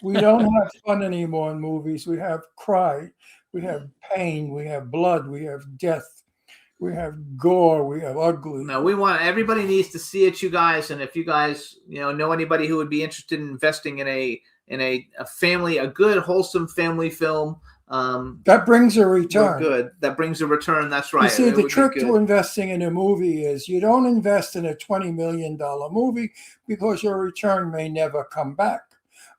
We don't have fun anymore in movies. We have cry, we have pain, we have blood, we have death, we have gore, we have ugly. No, everybody needs to see it, you guys. And if you guys, know anybody who would be interested in investing in a family, a good, wholesome family film, that brings a return. Good. That brings a return. That's right. You see, the trick to investing in a movie is you don't invest in a $20 million movie because your return may never come back.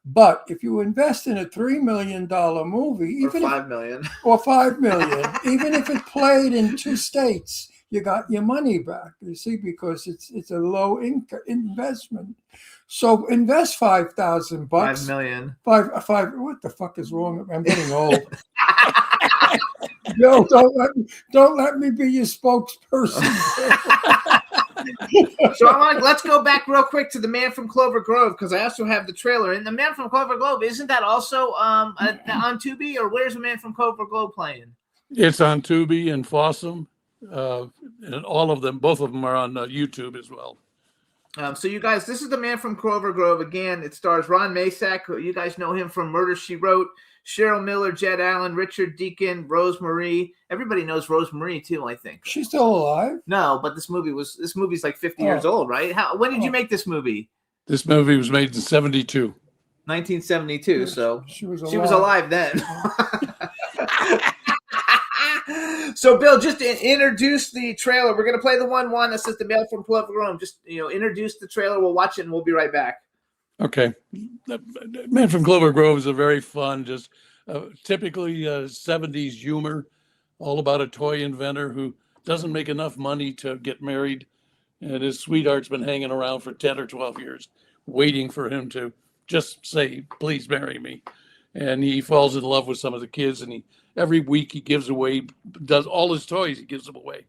But if you invest in a $3 million movie, even or $5 million, or $5 million, even if it played in 2 states, you got your money back. You see, because it's a low investment. So invest $5,000. $5 million. Five. What the fuck is wrong? I'm getting old. No, don't let me be your spokesperson. So let's go back real quick to The Man from Clover Grove, because I also have the trailer. And The Man from Clover Grove, isn't that also on Tubi, or where's The Man from Clover Grove playing? It's on Tubi and Fossum, and all of them, both of them are on YouTube as well. So you guys, this is The Man from Clover Grove. Again, it stars Ron Masak, who you guys know him from Murder, She Wrote, Cheryl Miller, Jed Allen, Richard Deacon, Rose Marie. Everybody knows Rose Marie too, I think. She's still alive? No, but this movie's like 50 years old, right? When did you make this movie? This movie was made in 1972. 1972. So she was alive then. So, Bill, just to introduce the trailer. We're going to play the one that says The Man from Clover Grove. Just, introduce the trailer. We'll watch it, and we'll be right back. Okay. The Man from Clover Grove is a very fun, just typically 70s humor, all about a toy inventor who doesn't make enough money to get married, and his sweetheart's been hanging around for 10 or 12 years. waiting for him to just say, please marry me. And he falls in love with some of the kids, and every week he gives away, does all his toys, he gives them away.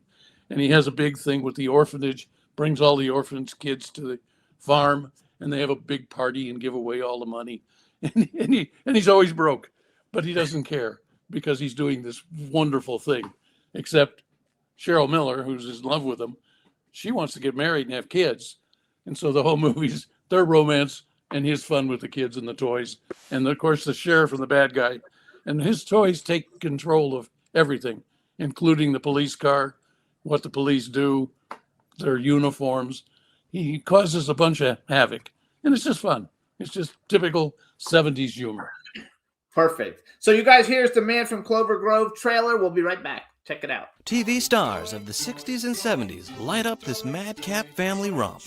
And he has a big thing with the orphanage, brings all the orphanage kids to the farm, and they have a big party and give away all the money. And he's always broke, but he doesn't care because he's doing this wonderful thing. Except Cheryl Miller, who's in love with him, she wants to get married and have kids. And so the whole movie's their romance and his fun with the kids and the toys. And of course, the sheriff and the bad guy. And his toys take control of everything, including the police car, what the police do, their uniforms. He causes a bunch of havoc. And it's just fun. It's just typical 70s humor. Perfect. So you guys, here's the Man from Clover Grove trailer. We'll be right back. Check it out. TV stars of the 60s and 70s light up this madcap family romp.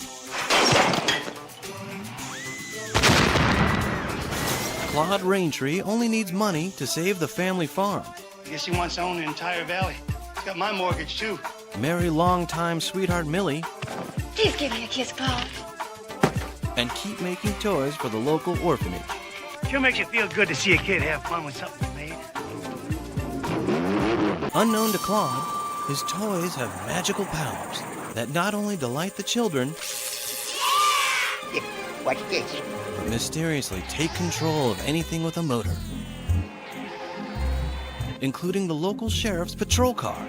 Claude Raintree only needs money to save the family farm. Guess he wants to own the entire valley. He's got my mortgage, too. Marry longtime sweetheart Millie. Please give me a kiss, Claude. And keep making toys for the local orphanage. Sure makes you feel good to see a kid have fun with something made. Unknown to Claude, his toys have magical powers that not only delight the children, Watch this. but mysteriously take control of anything with a motor, including the local sheriff's patrol car.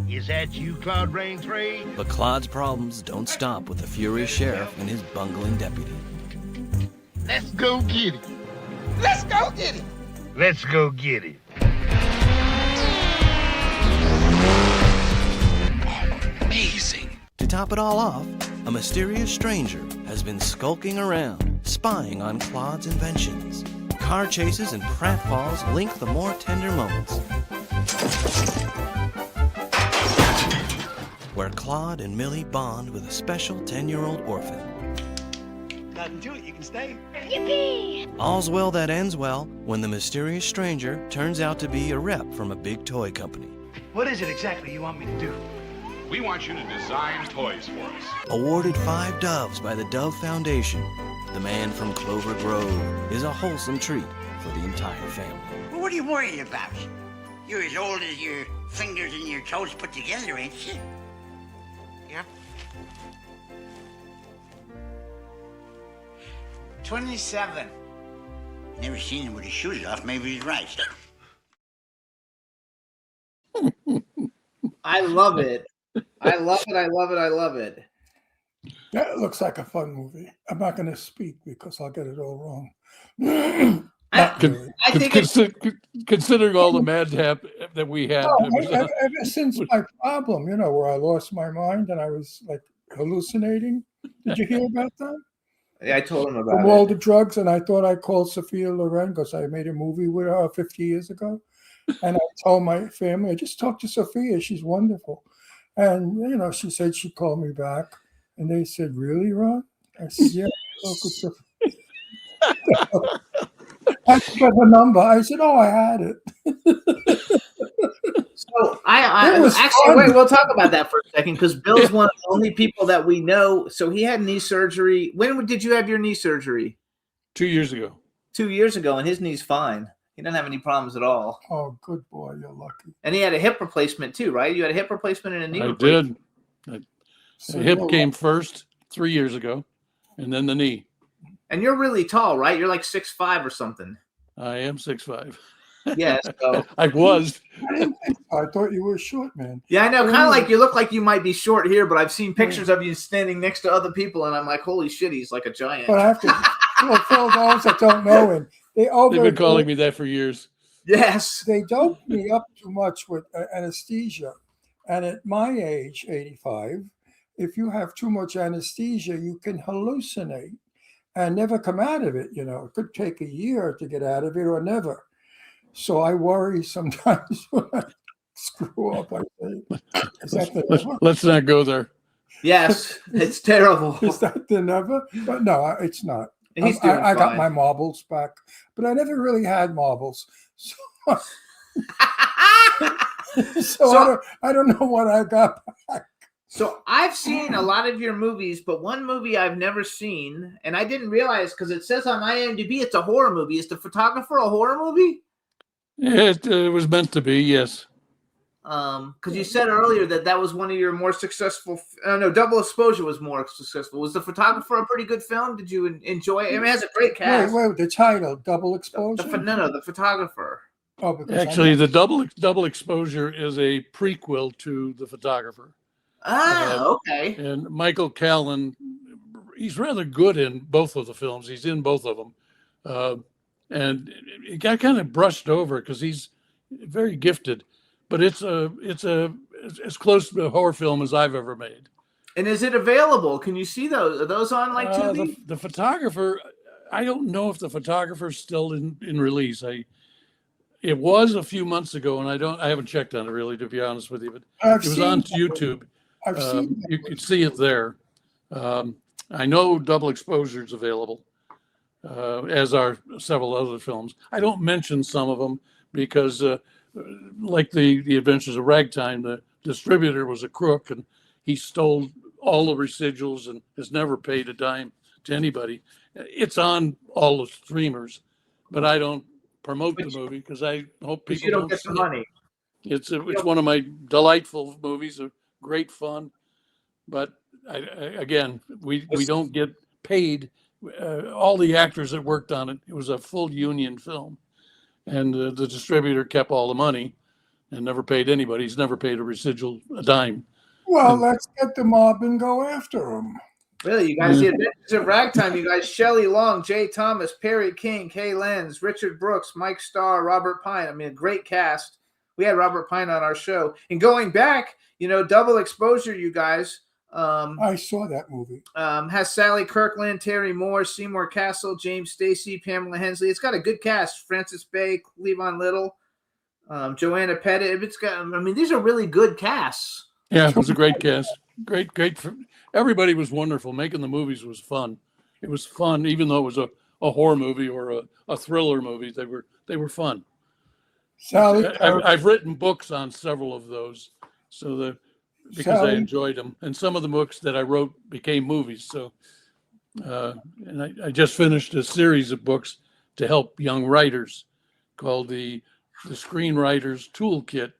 Is that you, Claude Raintree? But Claude's problems don't stop with the furious sheriff and his bungling deputy. Let's go get it. Let's go get it. Let's go get it. Amazing. To top it all off, a mysterious stranger has been skulking around, spying on Claude's inventions. Car chases and pratfalls link the more tender moments, where Claude and Millie bond with a special 10-year-old orphan. Nothing to it, you can stay. Yippee! All's well that ends well when the mysterious stranger turns out to be a rep from a big toy company. What is it exactly you want me to do? We want you to design toys for us. Awarded 5 Doves by the Dove Foundation, the Man from Clover Grove is a wholesome treat for the entire family. Well, what are you worried about? You're as old as your fingers and your toes put together, ain't you? Yep. 27. Never seen him with his shoes off. Maybe he's right. I love it. I love it. I love it. I love it. That looks like a fun movie. I'm not going to speak because I'll get it all wrong. Considering all the madhap that we had. Ever since my problem, where I lost my mind and I was like hallucinating. Did you hear about that? Yeah, I told him about From it. all the drugs, and I thought I called Sophia Loren because I made a movie with her 50 years ago. And I told my family, I just talked to Sophia. She's wonderful. And, she said she'd call me back. And they said, really, Ron? I said, yeah. I spoke with Sophia. I got the number. I said, oh, I had it. So wait, we'll talk about that for a second because Bill's one of the only people that we know. So he had knee surgery. When did you have your knee surgery? 2 years ago. 2 years ago, and his knee's fine. He doesn't have any problems at all. Oh, good boy. You're lucky. And he had a hip replacement too, right? You had a hip replacement and a knee I replacement. did. The hip came first 3 years ago, and then the knee. And you're really tall, right? You're like 6'5" or something. I am 6'5". Yes. So. I was. I thought you were short, man. Yeah, I know. Kind of like you look like you might be short here, but I've seen pictures of you standing next to other people, and I'm like, holy shit, he's like a giant. But I have to tell those that don't know him. They've been calling me that for years. Yes. They doped me up too much with anesthesia. And at my age, 85, if you have too much anesthesia, you can hallucinate and never come out of it. It could take a year to get out of it or never. So I worry sometimes when I screw up. I say, let's not go there. Yes, it's terrible. Is that the never? But no, it's not. He's doing I got fine. my marbles back, but I never really had marbles. So I don't know what I got back. So I've seen a lot of your movies, but one movie I've never seen, and I didn't realize because it says on IMDb it's a horror movie. Is The Photographer a horror movie? Yeah, it was meant to be, yes. Because you said earlier that was one of your more successful. No, Double Exposure was more successful. Was The Photographer a pretty good film? Did you enjoy it? I mean, it has a great cast. Wait, the title, Double Exposure? No, The Photographer. Oh, actually, the Double Exposure is a prequel to The Photographer. Okay. And Michael Callan, he's rather good in both of the films. He's in both of them. And it got kind of brushed over because he's very gifted. But it's as close to a horror film as I've ever made. And is it available? Can you see those? Are those on like Tubi? The Photographer, I don't know if The Photographer's still in release. It was a few months ago, and I haven't checked on it really, to be honest with you. But it was on YouTube. I've seen you could see it there. I know Double Exposure is available, as are several other films. I don't mention some of them because, like the Adventures of Ragtime, the distributor was a crook and he stole all the residuals and has never paid a dime to anybody. It's on all the streamers, but I don't promote the movie because I hope people you don't get the money. It's one of my delightful movies, great fun, but again, we don't get paid. All the actors that worked on it was a full union film, and the distributor kept all the money and never paid anybody. He's never paid a dime. Well, let's get the mob and go after him. Really, you guys, the Adventures of Ragtime, you guys, Shelley Long, Jay Thomas, Perry King, Kay Lenz, Richard Brooks, Mike Starr, Robert Pine. I mean, a great cast. We had Robert Pine on our show. And going back, Double Exposure, you guys. I saw that movie. Has Sally Kirkland, Terry Moore, Seymour Castle, James Stacey, Pamela Hensley. It's got a good cast. Francis Bay, Cleavon Little, Joanna Pettit. These are really good casts. Yeah, it was a great cast. Great. Everybody was wonderful. Making the movies was fun. It was fun, even though it was a horror movie or a thriller movie. They were fun. Sally, I've written books on several of those, because I enjoyed them. And some of the books that I wrote became movies. So, and I just finished a series of books to help young writers called the Screenwriter's Toolkit,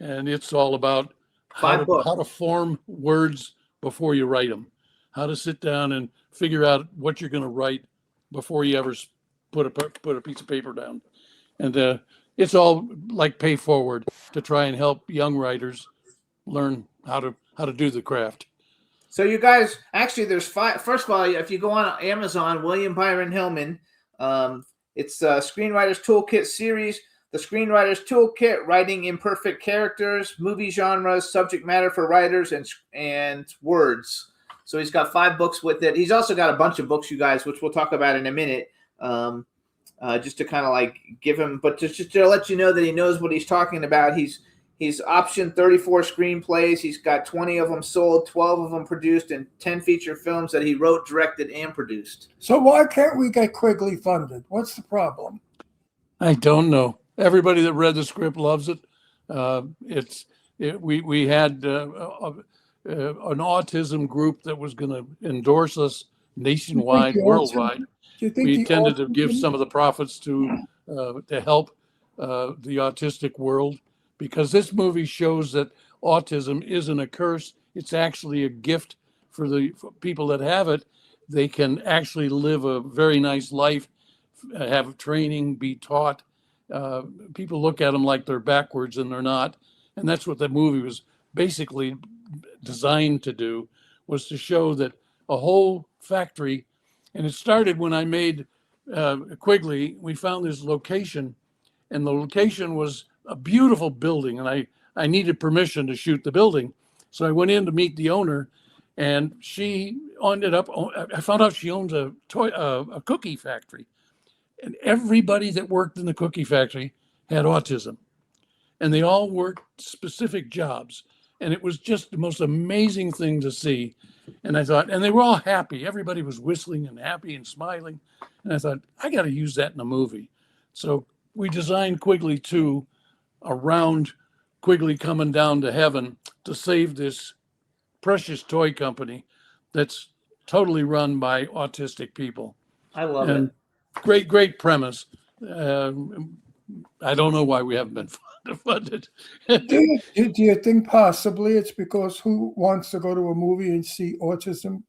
and it's all about how to form words before you write them, how to sit down and figure out what you're going to write before you ever put a piece of paper down. And it's all like pay forward to try and help young writers learn how to do the craft. So you guys, actually, there's 5. First of all, if you go on Amazon, William Byron Hillman, it's a Screenwriter's Toolkit series. The Screenwriter's Toolkit, Writing Imperfect Characters, Movie Genres, Subject Matter for Writers, and Words. So he's got 5 books with it. He's also got a bunch of books, you guys, which we'll talk about in a minute, just to kind of like give him, but just to let you know that he knows what he's talking about. He's optioned 34 screenplays. He's got 20 of them sold, 12 of them produced, and 10 feature films that he wrote, directed, and produced. So why can't we get Quigley funded? What's the problem? I don't know. Everybody that read the script loves it. We had an autism group that was going to endorse us nationwide, worldwide. We intended to give some of the profits to help the autistic world, because this movie shows that autism isn't a curse. It's actually a gift for people that have it. They can actually live a very nice life, have training, be taught. People look at them like they're backwards, and they're not. And that's what the movie was basically designed to do, was to show that a whole factory, and it started when I made Quigley. We found this location, and the location was a beautiful building, and I needed permission to shoot the building. So I went in to meet the owner, and she ended up, I found out she owns a cookie factory. And everybody that worked in the cookie factory had autism, and they all worked specific jobs. And it was just the most amazing thing to see. And I thought, and they were all happy. Everybody was whistling and happy and smiling. And I thought, I got to use that in a movie. So we designed Quigley 2 around Quigley coming down to heaven to save this precious toy company that's totally run by autistic people. I love and it. Great premise. I don't know why we haven't been funded. Do you think possibly it's because who wants to go to a movie and see autism?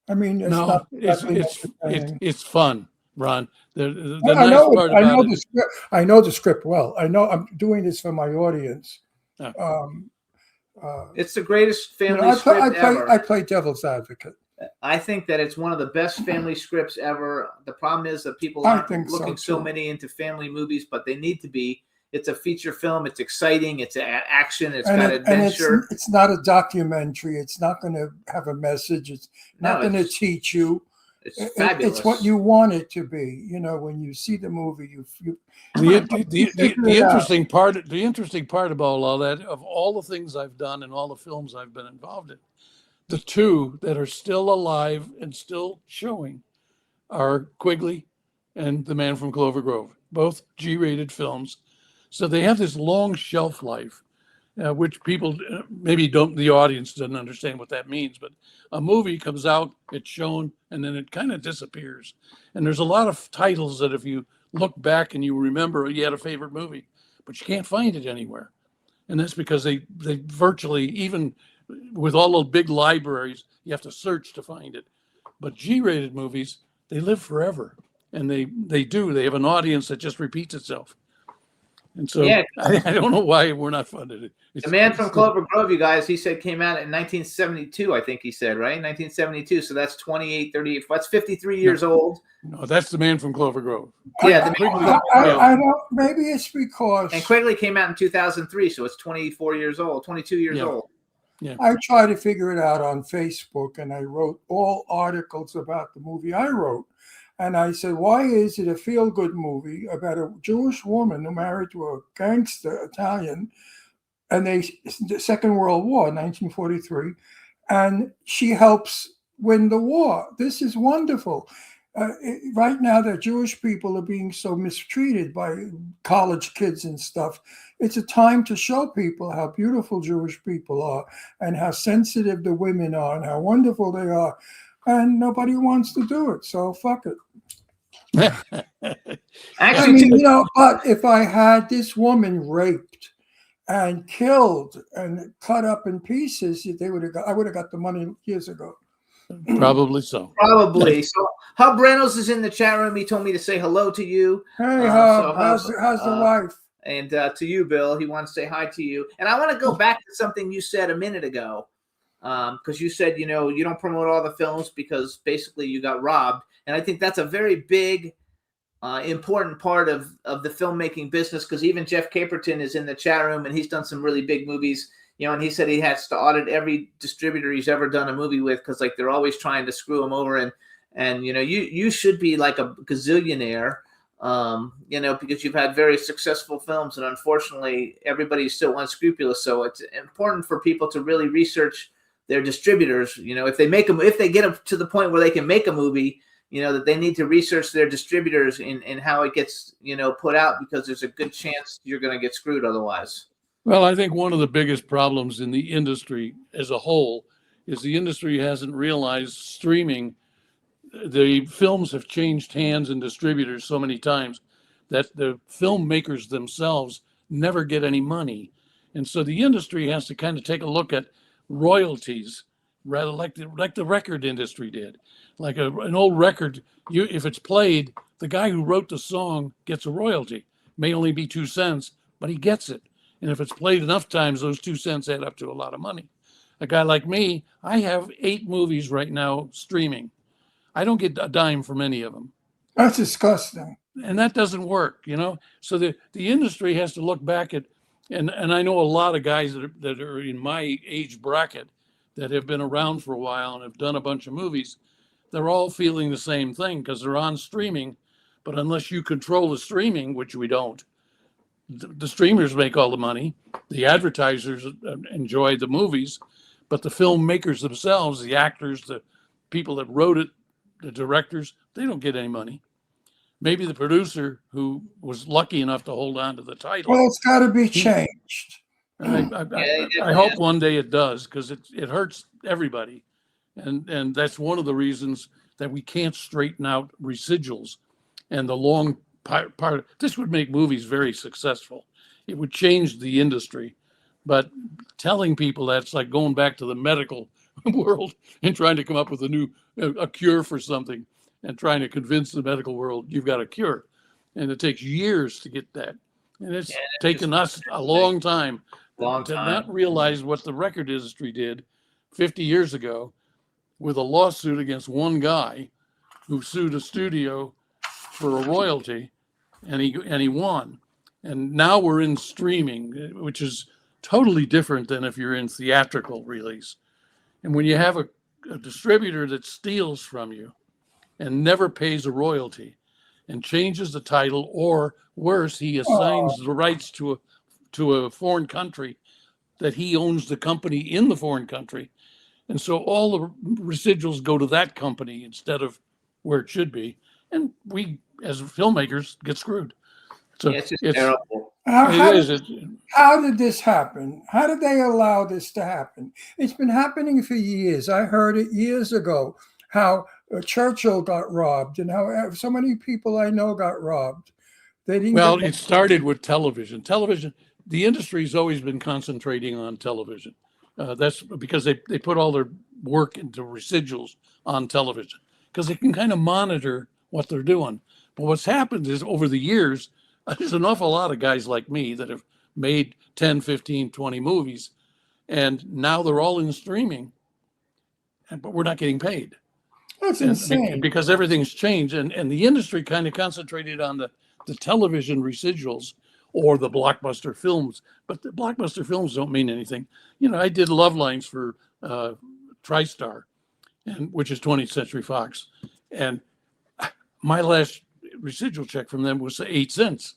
I mean, it's No, not. it's fun, Ron. The I nice know. part I about know it. the script. I know the script well. I know. I'm doing this for my audience. It's the greatest family ever. I play devil's advocate. I think that it's one of the best family scripts ever. The problem is that people aren't looking so many into family movies, but they need to be. It's a feature film. It's exciting. It's action. It's got adventure. It's not a documentary. It's not going to have a message. It's not going to teach you. It's fabulous. It's what you want it to be. You know, when you see the movie, The interesting part about all that, of all the things I've done and all the films I've been involved in, the two that are still alive and still showing are Quigley and The Man from Clover Grove, both G-rated films. So they have this long shelf life, which people maybe don't, the audience doesn't understand what that means, but a movie comes out, it's shown, and then it kind of disappears. And there's a lot of titles that if you look back and you remember you had a favorite movie, but you can't find it anywhere. And that's because they virtually, even with all those big libraries, you have to search to find it. But G-rated movies, they live forever. And they have an audience that just repeats itself. And so I don't know why we're not funded. The Man from Clover Grove, you guys, he said came out in 1972, I think he said, right? 1972. So that's 28, 38. That's 53 years old. No, that's The Man from Clover Grove. Yeah. I don't, maybe it's because. And Quigley came out in 2003. So it's 24 years old, 22 years old. Yeah. I tried to figure it out on Facebook, and I wrote all articles about the movie I wrote. And I said, why is it a feel-good movie about a Jewish woman who married to a gangster Italian, and the Second World War, 1943, and she helps win the war? This is wonderful. Right now, the Jewish people are being so mistreated by college kids and stuff. It's a time to show people how beautiful Jewish people are and how sensitive the women are and how wonderful they are. And nobody wants to do it, so fuck it. I mean, but if I had this woman raped and killed and cut up in pieces, I would have got the money years ago. Probably so. Probably. So Hub Reynolds is in the chat room. He told me to say hello to you. Hey, Hub, how's the wife? And to you, Bill. He wants to say hi to you. And I want to go back to something you said a minute ago. Because you said, you don't promote all the films because basically you got robbed. And I think that's a very big, important part of the filmmaking business, because even Jeff Caperton is in the chat room and he's done some really big movies, and he said he has to audit every distributor he's ever done a movie with because they're always trying to screw him over. And you should be like a gazillionaire, because you've had very successful films, and unfortunately everybody's so unscrupulous. So it's important for people to really research their distributors. If they get them to the point where they can make a movie, that they need to research their distributors and how it gets, put out, because there's a good chance you're going to get screwed otherwise. Well, I think one of the biggest problems in the industry as a whole is the industry hasn't realized streaming. The films have changed hands and distributors so many times that the filmmakers themselves never get any money. And so the industry has to kind of take a look at royalties, rather like the record industry did. Like an old record, if it's played, the guy who wrote the song gets a royalty. May only be 2 cents, but he gets it. And if it's played enough times, those 2 cents add up to a lot of money. A guy like me, I have 8 movies right now streaming. I don't get a dime from any of them. That's disgusting. And that doesn't work, So the industry has to look back at, and I know a lot of guys that are in my age bracket that have been around for a while and have done a bunch of movies. They're all feeling the same thing because they're on streaming. But unless you control the streaming, which we don't, the streamers make all the money. The advertisers enjoy the movies, but the filmmakers themselves, the actors, the people that wrote it, the directors, they don't get any money. Maybe the producer who was lucky enough to hold on to the title. Well, it's got to be changed. I hope one day it does, because it hurts everybody. And that's one of the reasons that we can't straighten out residuals. And the long part, this would make movies very successful. It would change the industry. But telling people that's like going back to the medical world and trying to come up with a cure for something and trying to convince the medical world you've got a cure. And it takes years to get that. And it's taken us a long time to not realize what the record industry did 50 years ago with a lawsuit against one guy who sued a studio for a royalty, and he won. And now we're in streaming, which is totally different than if you're in theatrical release. And when you have a distributor that steals from you and never pays a royalty and changes the title, or worse, he assigns the rights to a foreign country that he owns the company in the foreign country. And so all the residuals go to that company instead of where it should be. And we, as filmmakers, get screwed. So it's just terrible. How did this happen? How did they allow this to happen? It's been happening for years. I heard it years ago, how Churchill got robbed and how so many people I know got robbed. It started with television. The industry's always been concentrating on television. That's because they put all their work into residuals on television because they can kind of monitor what they're doing. But what's happened is over the years, there's an awful lot of guys like me that have made 10, 15, 20 movies, and now they're all in streaming, but we're not getting paid. That's insane. Because everything's changed, and the industry kind of concentrated on the television residuals or the blockbuster films, but the blockbuster films don't mean anything. I did love lines for TriStar, which is 20th Century Fox, and my last residual check from them was 8 cents.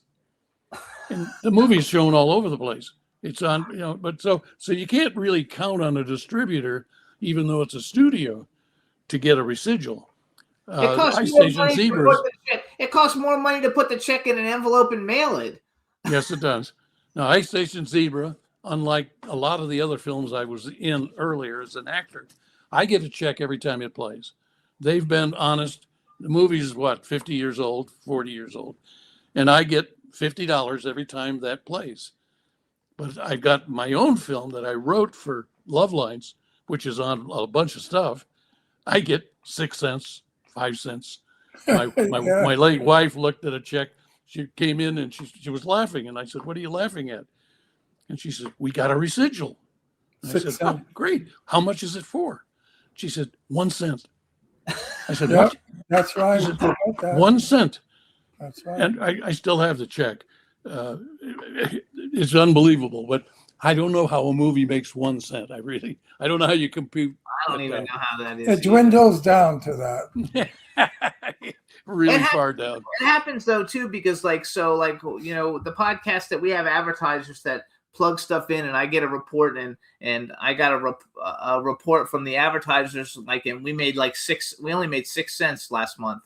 And the movie is shown all over the place. It's on, but so you can't really count on a distributor, even though it's a studio, to get a residual. It costs more money to put the check in an envelope and mail it. Yes, it does. Now, Ice Station Zebra, unlike a lot of the other films I was in earlier as an actor, I get a check every time it plays. They've been honest. The movie's 50 years old, 40 years old, and I get $50 every time that plays. But I've got my own film that I wrote for Love Lines, which is on a bunch of stuff. I get 6 cents, 5 cents. My late wife looked at a check. She came in and she was laughing, and I said, "What are you laughing at?" And she said, "We got a residual." And I said, "Oh, great. How much is it for?" She said, 1 cent. I said, Yep, "What?" that's right. She said, 1 cent. That's right. And I still have the check. It's unbelievable, but I don't know how a movie makes 1 cent. I don't know how you compute. I don't even know how that is. It dwindles down to that. Really far down. It happens though too, because the podcast that we have advertisers that plug stuff in, and I get a report, and I got a report from the advertisers, and we only made 6 cents last month,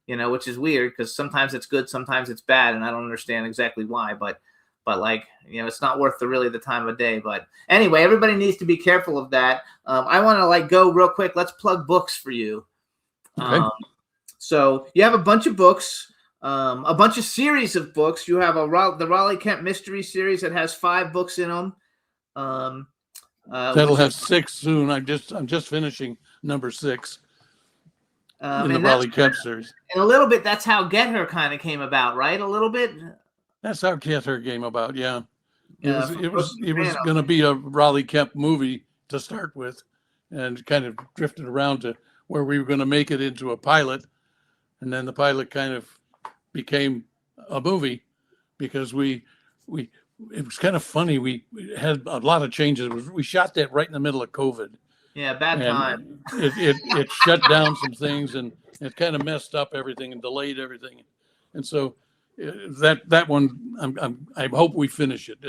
which is weird because sometimes it's good, sometimes it's bad, and I don't understand exactly why, but it's not worth the time of day. But anyway, everybody needs to be careful of that. I want to go real quick. Let's plug books for you. Okay. So you have a bunch of books, a bunch of series of books. You have the Raleigh Kemp Mystery Series that has 5 books in them. That'll have 6 soon. I'm just finishing number 6 in the Raleigh Kemp series. And a little bit, that's how Get Her kind of came about, right? A little bit. That's how Get Her came about. Yeah, it was going to be a Raleigh Kemp movie to start with, and kind of drifted around to where we were going to make it into a pilot. And then the pilot kind of became a movie because it was kind of funny. We had a lot of changes. We shot that right in the middle of COVID. Yeah, bad time. It shut down some things, and it kind of messed up everything and delayed everything. And so that one, I hope we finish it.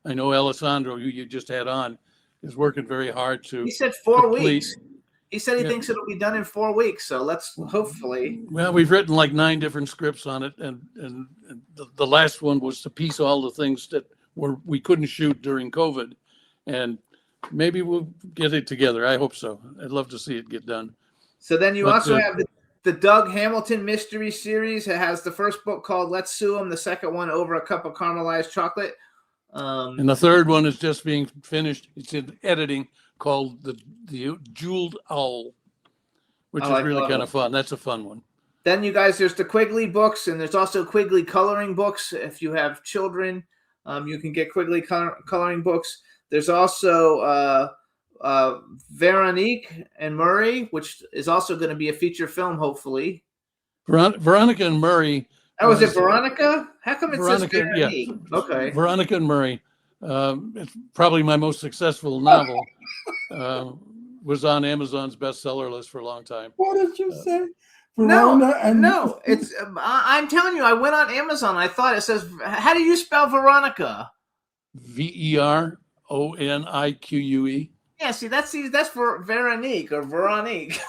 I know Alessandro, who you just had on, is working very hard to. He said 4 weeks. He said he thinks it'll be done in 4 weeks. So let's hopefully. Well, we've written 9 different scripts on it, and the last one was to piece all the things that we couldn't shoot during COVID, and maybe we'll get it together. I hope so. I'd love to see it get done. So then you also have the Doug Hamilton mystery series. It has the first book called Let's Sue 'Em, the second one Over a Cup of Caramelized Chocolate. And the third one is just being finished. It's in editing, called the Jeweled Owl, which is really kind of fun. That's a fun one. Then you guys, there's the Quigley books, and there's also Quigley coloring books. If you have children, you can get Quigley coloring books. There's also Veronique and Murray, which is also going to be a feature film, hopefully. Veronica and Murray. Oh, is it Veronica? How come it says Veronique? Yeah. Okay. Veronica and Murray. It's probably my most successful novel. Was on Amazon's bestseller list for a long time. What did you say? No, it's. I'm telling you, I went on Amazon. I thought it says. How do you spell Veronica? Veronique. Yeah, that's for Veronique or Veronique.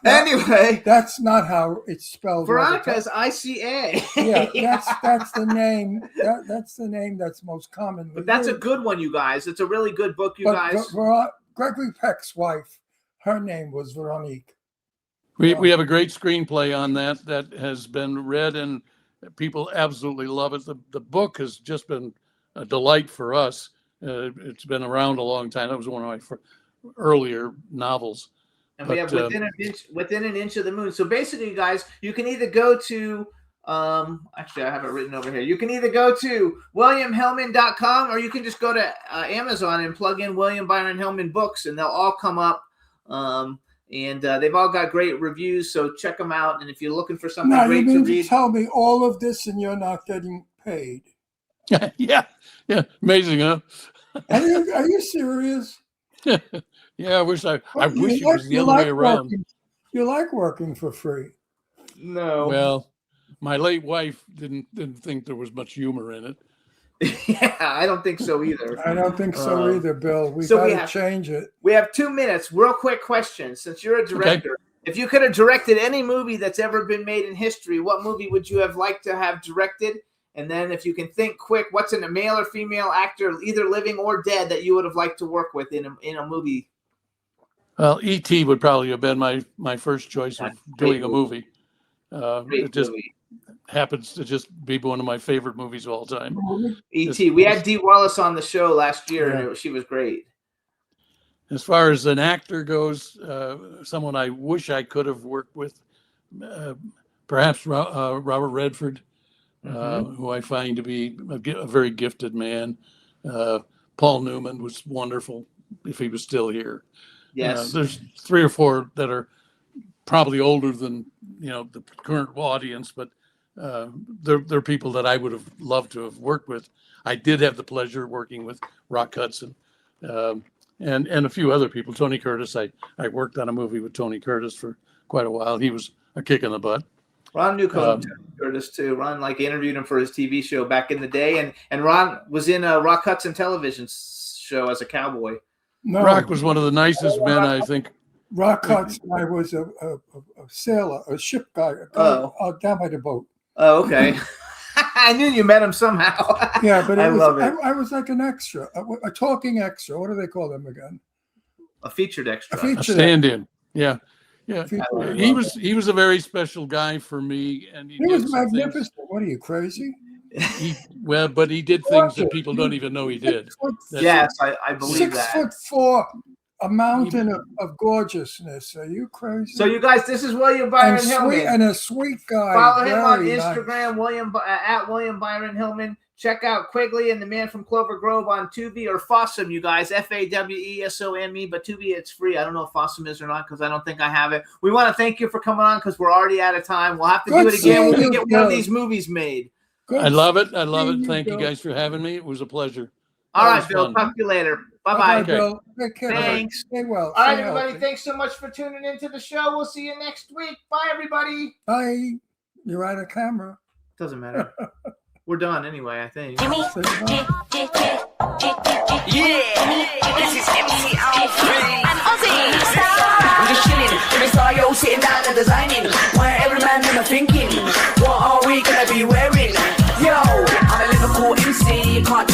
Anyway, that's not how it's spelled. Veronica is ICA. Yeah, that's the name. That's the name that's most common. But that's a good one, you guys. It's a really good book, you guys. Gregory Peck's wife, her name was Veronique. We have a great screenplay on that has been read, and people absolutely love it. The book has just been a delight for us. It's been around a long time. That was one of my earlier novels. And we have within an inch of the moon. So basically, you guys, you can either go to actually I have it written over here. You can either go to WilliamHillman.com, or you can just go to Amazon and plug in William Byron Hillman books, and they'll all come up. And they've all got great reviews, so check them out. And if you're looking for something great to read, tell me all of this, and you're not getting paid. Yeah, amazing, huh? Are you serious? Yeah, I wish it was the other way around. You like working for free? No. Well, my late wife didn't think there was much humor in it. Yeah, I don't think so either. I don't think so either, Bill. We got to change it. We have 2 minutes. Real quick question. Since you're a director, if you could have directed any movie that's ever been made in history, what movie would you have liked to have directed? And then if you can think quick, what's a male or female actor, either living or dead, that you would have liked to work with in a movie? Well, E.T. would probably have been my first choice of doing a movie. It just happens to just be one of my favorite movies of all time. E.T. We had Dee Wallace on the show last year, and she was great. As far as an actor goes, someone I wish I could have worked with, perhaps Robert Redford, who I find to be a very gifted man. Paul Newman was wonderful if he was still here. Yes. There's 3 or 4 that are probably older than the current audience, but they're people that I would have loved to have worked with. I did have the pleasure of working with Rock Hudson and a few other people. Tony Curtis. I worked on a movie with Tony Curtis for quite a while. He was a kick in the butt. Ron Newcomb, Tony Curtis too. Ron interviewed him for his TV show back in the day, and Ron was in a Rock Hudson television show as a cowboy. No. Rock was one of the nicest men, I think. Rock Hudson, I was a sailor, a ship guy, down by the boat. Oh, okay. I knew you met him somehow. Yeah, but I was like an extra, a talking extra. What do they call them again? A featured extra. A stand-in. Yeah. He was a very special guy for me, and he was magnificent. What are you, crazy? But he did things that people don't even know he did. Yes, I believe that. 6'4", a mountain of gorgeousness. Are you crazy? So you guys, this is William Byron Hillman, and a sweet guy. Follow him on Instagram, at William Byron Hillman. Check out Quigley and the Man from Clover Grove on Tubi or Fossum, you guys. FAWESOME, but Tubi, it's free. I don't know if Fossum is or not because I don't think I have it. We want to thank you for coming on because we're already out of time. We'll have to do it again when we get one of these movies made. I love it. Thank you guys for having me. It was a pleasure. All right, Bill. Talk to you later. Bye-bye. Okay. Bill. Take care. Thanks. Stay well. All right, everybody. Thanks so much for tuning into the show. We'll see you next week. Bye, everybody. Bye. You're out of camera. Doesn't matter. We're done anyway, I think. Jimmy. This is MC Alfred. And Ozzy. I'm just chilling. Jimmy Star, yo, sitting down and designing. Why every man in the thinking? What are we gonna be wearing? Yo, I'm a Liverpool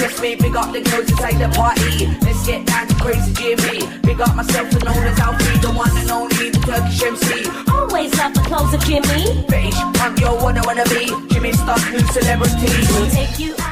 test me, big up the girls inside the party. Let's get down to crazy Jimmy. Big up myself and known as Alfie, the one and only, the Turkish MC. Always love the clothes of Jimmy. Bitch, I'm your one I wanna be. Jimmy Star, new celebrity. We'll take you out.